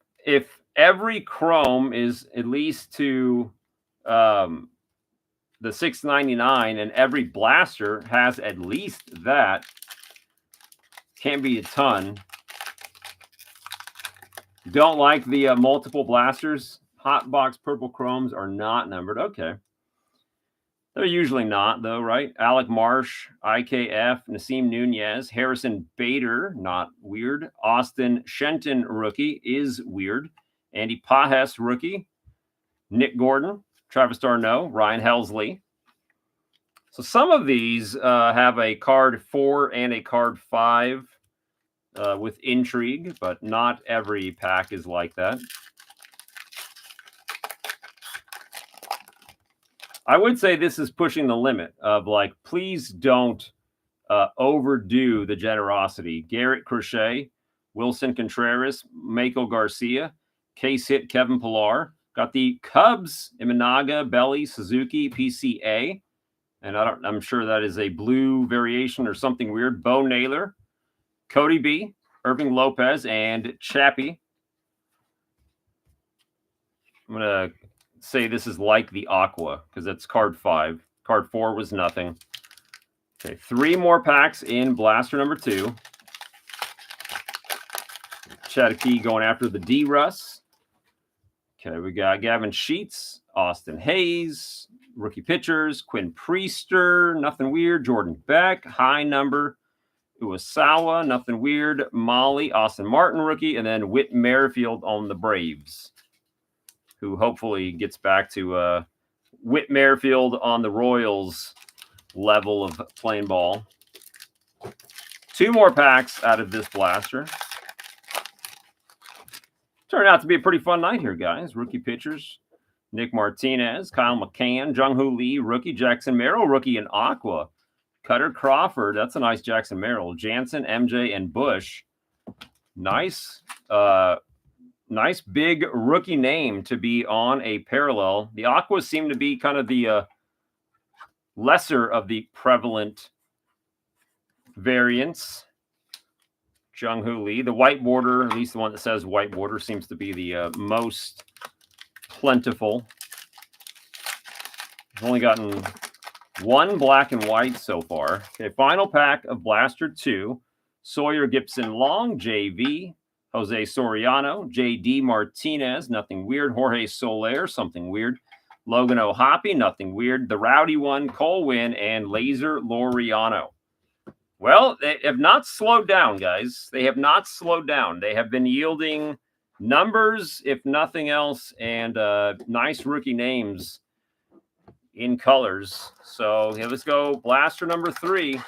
A: every chrome is at least to the 699 and every blaster has at least that, can't be a ton. Don't like the multiple blasters. Hot box purple chromes are not numbered. Okay. They're usually not, though, right? Alec Marsh, IKF, Naseem Nunez, Harrison Bader, not weird. Austin Shenton, rookie, is weird. Andy Pajes, rookie. Nick Gordon, Travis d'Arnaud, Ryan Helsley. So some of these have a card 4 and a card 5 with intrigue, but not every pack is like that. I would say this is pushing the limit of like, please don't overdo the generosity. Garrett Crochet, Wilson Contreras, Michael Garcia, case hit Kevin Pillar. Got the Cubs, Imanaga, Belly, Suzuki, PCA. And I'm sure that is a blue variation or something weird. Bo Naylor, Cody B, Irving Lopez, and Chappie. I'm going to say this is like the Aqua because that's card 5. Card 4 was nothing. Okay, 3 more packs in blaster number 2. Chattahoochee going after the D-Russ. Okay, we got Gavin Sheets, Austin Hayes, rookie pitchers, Quinn Priester, nothing weird. Jordan Beck, high number. Uwasawa, nothing weird. Molly, Austin Martin, rookie. And then Whit Merrifield on the Braves, who hopefully gets back to Whit Merrifield on the Royals level of playing ball. 2 more packs out of this blaster. Turned out to be a pretty fun night here, guys. Rookie pitchers, Nick Martinez, Kyle McCann, Jung-Hoo Lee, rookie. Jackson Merrill, rookie in Aqua. Cutter Crawford, that's a nice Jackson Merrill. Jansen, MJ, and Bush. Nice, nice big rookie name to be on a parallel. The Aquas seem to be kind of the lesser of the prevalent variants. Jung-Hoo Lee. The white border, at least the one that says white border, seems to be the most plentiful. I've only gotten 1 black and white so far. Okay, final pack of Blaster 2. Sawyer Gibson Long, JV. Jose Soriano. JD Martinez, nothing weird. Jorge Soler, something weird. Logan O'Hoppe, nothing weird. The Rowdy One, Cole Winn, and Laser Laureano. Well, they have not slowed down, guys. They have not slowed down. They have been yielding numbers, if nothing else, and nice rookie names in colors. So here, let's go blaster number 3.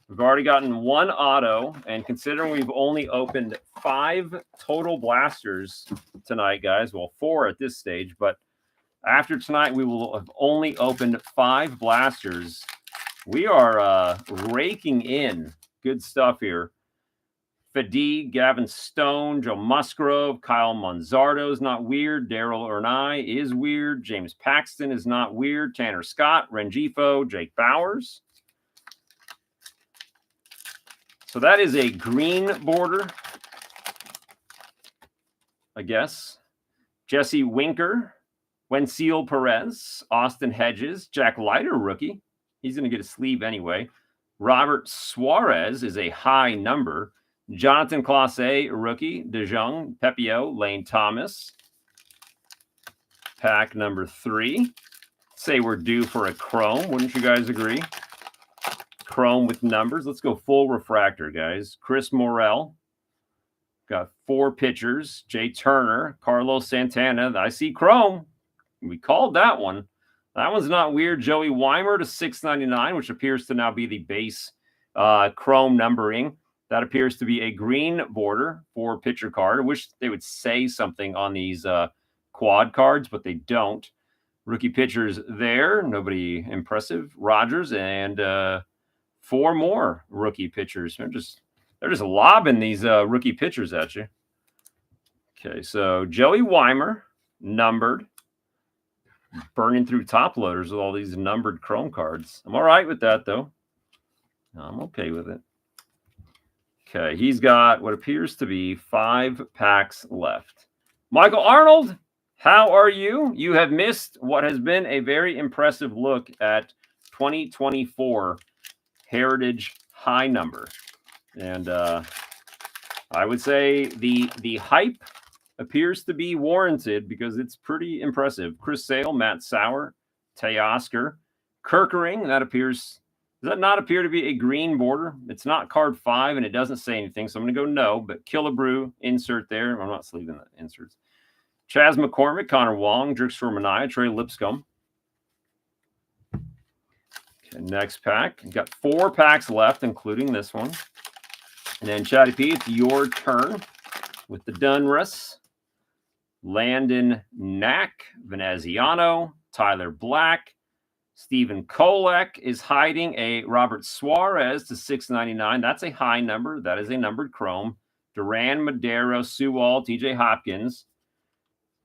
A: We've already gotten 1 auto, and considering we've only opened 5 total blasters tonight, guys, well, 4 at this stage, but after tonight, we will have only opened 5 blasters. We are raking in good stuff here. Fadigue, Gavin Stone, Joe Musgrove, Kyle Monzardo is not weird. Daryl Urnai is weird. James Paxton is not weird. Tanner Scott, Rengifo, Jake Bowers. So that is a green border, I guess. Jesse Winker, Wenceal Perez, Austin Hedges, Jack Leiter, rookie. He's going to get a sleeve anyway. Robert Suarez is a high number. Jonathan Clase, rookie. DeJong, Pepio, Lane Thomas. Pack number 3. Say we're due for a chrome. Wouldn't you guys agree? Chrome with numbers. Let's go full refractor, guys. Chris Morrell, Got 4 pitchers. Jay Turner, Carlos Santana. I see Chrome. We called that one. That one's not weird. Joey Weimer to 699, which appears to now be the base Chrome numbering. That appears to be a green border for pitcher card. I wish they would say something on these quad cards, but they don't. Rookie pitchers there. Nobody impressive. Rogers and 4 more rookie pitchers. They're just lobbing these rookie pitchers at you. Okay, so Joey Weimer, numbered. Burning through top loaders with all these numbered Chrome cards. I'm all right with that, though. I'm okay with it. Okay, he's got what appears to be 5 packs left. Michael Arnold, how are you? You have missed what has been a very impressive look at 2024 Heritage High Number. And I would say the hype appears to be warranted because it's pretty impressive. Chris Sale, Matt Sauer, Teoscar, Kirkering. Does that not appear to be a green border? It's not card 5 and it doesn't say anything, so I'm going to go no. But Killebrew, insert there. I'm not sleeving the inserts. Chaz McCormick, Connor Wong, Jerkstor Mania, Trey Lipscomb. Okay, next pack. You've got 4 packs left, including this one. And then Chatty P, it's your turn with the Donruss. Landon Knack, Veneziano, Tyler Black, Stephen Kolek is hiding a Robert Suarez to 699. That's a high number. That is a numbered Chrome. Duran, Madero, Sewell, TJ Hopkins.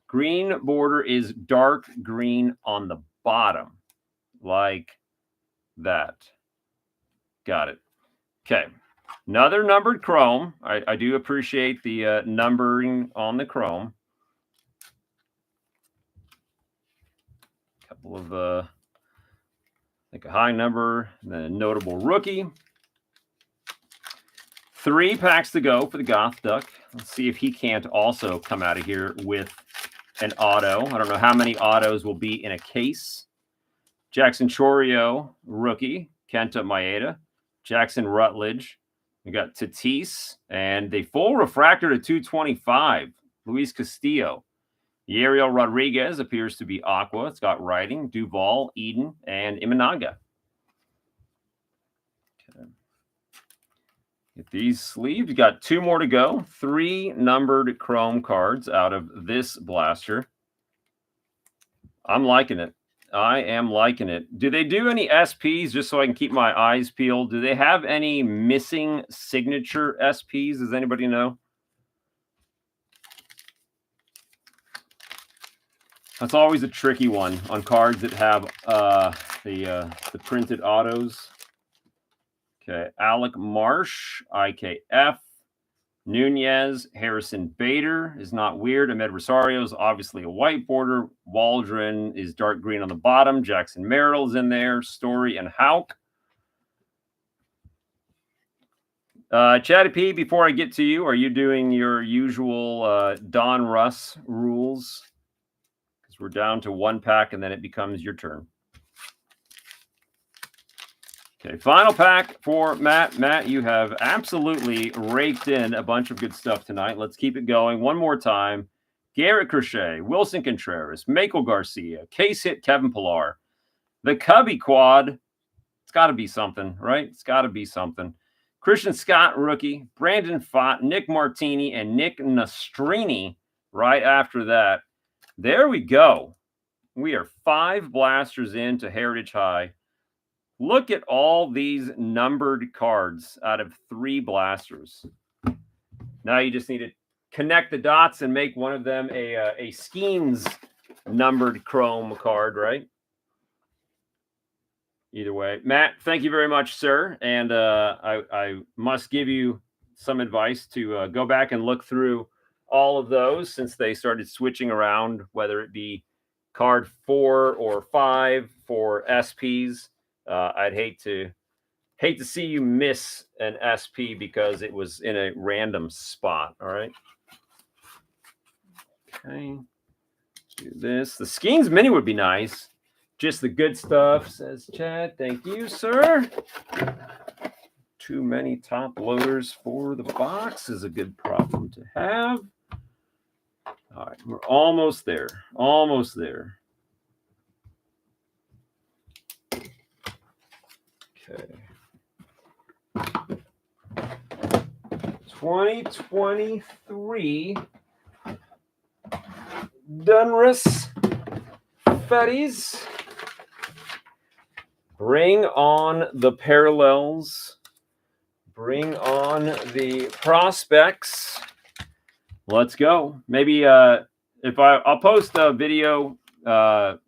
A: Green border is dark green on the bottom, like that. Got it. Okay. Another numbered Chrome. I do appreciate the numbering on the Chrome. Couple of, I think a high number, then a notable rookie. 3 packs to go for the Goth Duck. Let's see if he can't also come out of here with an auto. I don't know how many autos will be in a case. Jackson Chorio, rookie. Kenta Maeda. Jackson Rutledge. We got Tatis. And the full refractor to 225. Luis Castillo. Yariel Rodriguez appears to be aqua. It's got writing. Duvall, Eden, and Imanaga. Okay. Get these sleeved. You got 2 more to go. 3 numbered Chrome cards out of this blaster. I'm liking it. I am liking it. Do they do any SPs, just so I can keep my eyes peeled? Do they have any missing signature SPs? Does anybody know? That's always a tricky one on cards that have the printed autos. Okay, Alec Marsh, IKF. Nunez, Harrison Bader is not weird. Ahmed Rosario is obviously a white border. Waldron is dark green on the bottom. Jackson Merrill is in there. Story and Houck. Chatty P, before I get to you, are you doing your usual Donruss rules? Because we're down to 1 pack and then it becomes your turn. Okay, final pack for Matt. Matt, you have absolutely raked in a bunch of good stuff tonight. Let's keep it going. One more time. Garrett Crochet, Wilson Contreras, Michael Garcia, Case Hit Kevin Pillar. The Cubby Quad. It's got to be something, right? It's got to be something. Christian Scott, rookie. Brandon Fott, Nick Martini, and Nick Nastrini right after that. There we go. We are 5 blasters into Heritage High. Look at all these numbered cards out of 3 blasters. Now you just need to connect the dots and make one of them a Skeens numbered Chrome card, right? Either way. Matt, thank you very much, sir. And I must give you some advice to go back and look through all of those since they started switching around, whether it be card 4 or 5 for SPs. I'd hate to see you miss an SP because it was in a random spot. All right. Okay. Do this. The Skeens Mini would be nice. Just the good stuff, says Chad. Thank you, sir. Too many top loaders for the box is a good problem to have. All right, we're almost there. Almost there. Okay. 2023 Donruss Fetties. Bring on the parallels. Bring on the prospects. Let's go. Maybe I'll post a video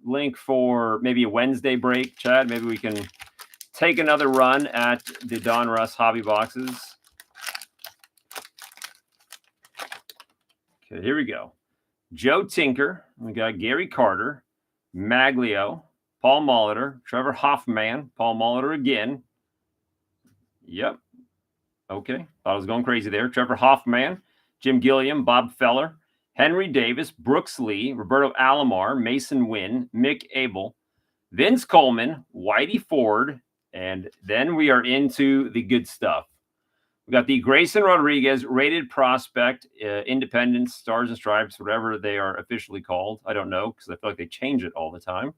A: link for maybe a Wednesday break, Chad. Maybe we can take another run at the Donruss hobby boxes. Okay, here we go. Joe Tinker. We got Gary Carter, Maglio, Paul Molitor, Trevor Hoffman, Paul Molitor again. Yep. Okay. Thought I was going crazy there. Trevor Hoffman, Jim Gilliam, Bob Feller, Henry Davis, Brooks Lee, Roberto Alomar, Mason Wynn, Mick Abel, Vince Coleman, Whitey Ford, and then we are into the good stuff. We got the Grayson Rodriguez rated prospect, Independence, Stars and Stripes, whatever they are officially called. I don't know because I feel like they change it all the time.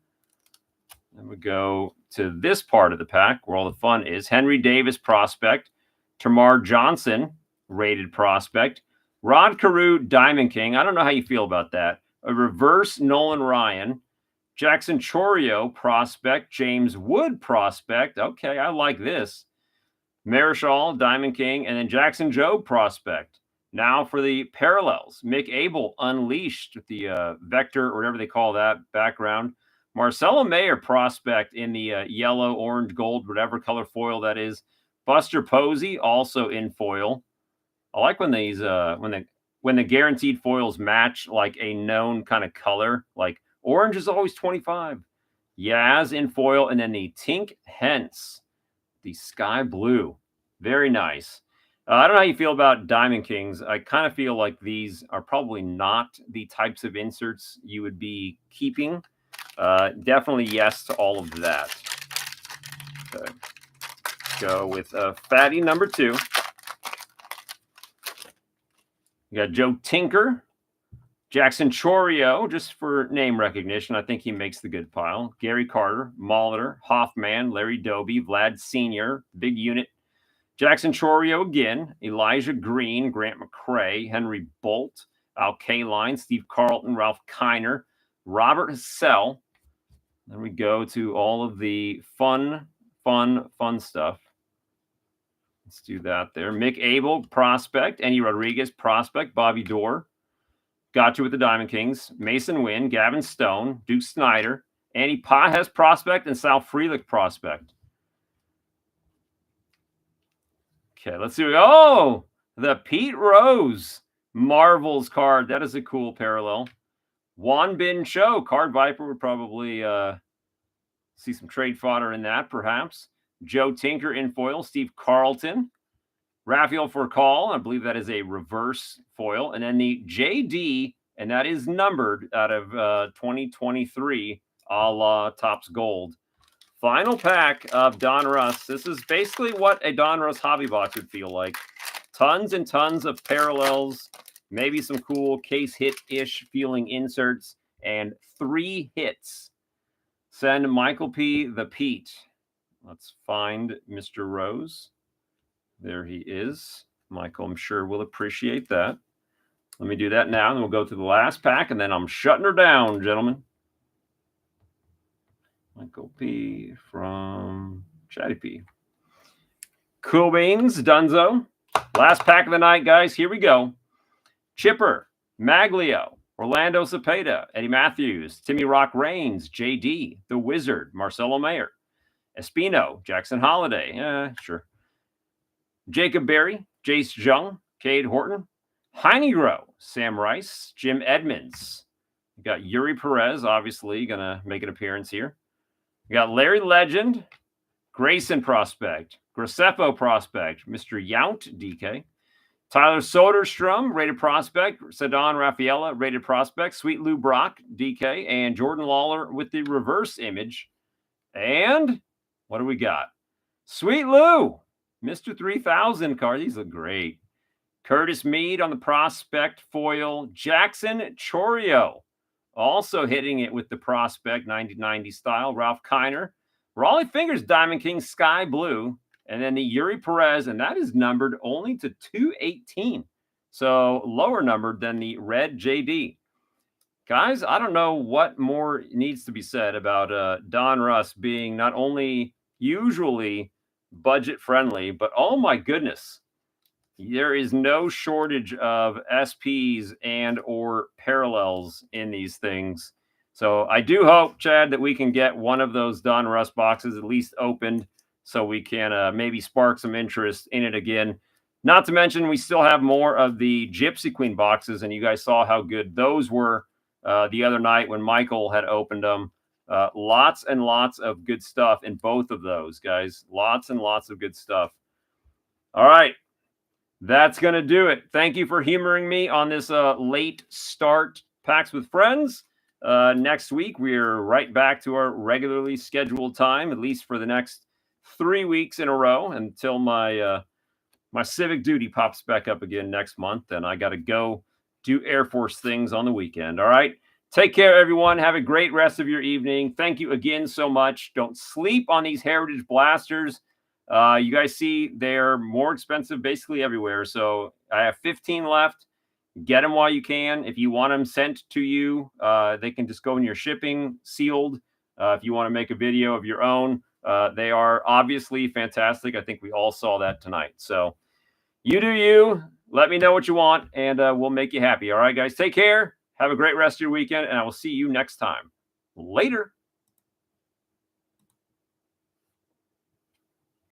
A: Then we go to this part of the pack where all the fun is. Henry Davis prospect, Tamar Johnson rated prospect, Rod Carew Diamond King. I don't know how you feel about that. A reverse Nolan Ryan, Jackson Chorio prospect, James Wood prospect. Okay, I like this. Marischal, Diamond King, and then Jackson Jobe prospect. Now for the parallels. Mick Abel Unleashed with the vector or whatever they call that background. Marcelo Mayer prospect in the yellow, orange, gold, whatever color foil that is. Buster Posey also in foil. I like when these when the guaranteed foils match like a known kind of color. Like orange is always 25. Yaz in foil, and then the Tink Hence. The sky blue. Very nice. I don't know how you feel about Diamond Kings. I kind of feel like these are probably not the types of inserts you would be keeping. Definitely yes to all of that. Okay. Go with fatty number 2. You got Joe Tinker. Jackson Chorio, just for name recognition. I think he makes the good pile. Gary Carter, Molitor, Hoffman, Larry Doby, Vlad Sr., big unit. Jackson Chorio again. Elijah Green, Grant McCrae, Henry Bolt, Al Kaline, Steve Carlton, Ralph Kiner, Robert Hassell. Then we go to all of the fun stuff. Let's do that there. Mick Abel, prospect. Andy Rodriguez, prospect. Bobby Dorr. Got you with the Diamond Kings. Mason Wynn, Gavin Stone, Duke Snyder, Andy Pajes prospect, and Sal Frelick prospect. Okay, let's see. Oh, the Pete Rose Marvels card. That is a cool parallel. Juan Bin Cho, Card Viper would probably see some trade fodder in that, perhaps. Joe Tinker in foil, Steve Carlton. Rafael Furcal, I believe that is a reverse foil. And then the JD, and that is numbered out of 2023, a la Topps Gold. Final pack of Donruss. This is basically what a Donruss hobby box would feel like. Tons and tons of parallels, maybe some cool case hit-ish feeling inserts, and 3 hits. Send Michael P. the Pete. Let's find Mr. Rose. There he is. Michael, I'm sure, will appreciate that. Let me do that now, and then we'll go to the last pack, and then I'm shutting her down, gentlemen. Michael P. from Chatty P. Cool beans, Dunzo. Last pack of the night, guys. Here we go. Chipper, Maglio, Orlando Cepeda, Eddie Matthews, Timmy Rock Reigns, JD, The Wizard, Marcelo Mayer, Espino, Jackson Holiday. Sure. Jacob Berry, Jace Jung, Cade Horton, Heinegro, Sam Rice, Jim Edmonds. We got Yuri Perez, obviously, going to make an appearance here. We got Larry Legend, Grayson prospect, Gracefo prospect, Mr. Yount, DK. Tyler Soderstrom, rated prospect, Cedon Rafaela, rated prospect, Sweet Lou Brock, DK, and Jordan Lawler with the reverse image. And what do we got? Sweet Lou, Mr. 3000 card. These look great. Curtis Mead on the prospect foil. Jackson Chorio also hitting it with the prospect 90-90 style. Ralph Kiner. Raleigh Fingers Diamond King Sky Blue. And then the Yuri Perez, and that is numbered only to 218. So lower numbered than the red JD. Guys, I don't know what more needs to be said about Donruss being not only usually budget friendly, but oh my goodness, there is no shortage of SPs and or parallels in these things. So I do hope, Chad, that we can get one of those Donruss boxes at least opened so we can maybe spark some interest in it again. Not to mention, we still have more of the Gypsy Queen boxes, and you guys saw how good those were the other night when Michael had opened them. Lots and lots of good stuff in both of those, guys. Lots and lots of good stuff. All right. That's going to do it. Thank you for humoring me on this late start Packs with Friends. Next week, we're right back to our regularly scheduled time, at least for the next 3 weeks in a row until my my civic duty pops back up again next month, and I got to go do Air Force things on the weekend. All right. Take care, everyone. Have a great rest of your evening. Thank you again so much. Don't sleep on these Heritage Blasters. You guys see they're more expensive basically everywhere. So I have 15 left. Get them while you can. If you want them sent to you, they can just go in your shipping sealed. If you want to make a video of your own, they are obviously fantastic. I think we all saw that tonight. So you do you. Let me know what you want, and we'll make you happy. All right, guys, take care. Have a great rest of your weekend, and I will see you next time. Later.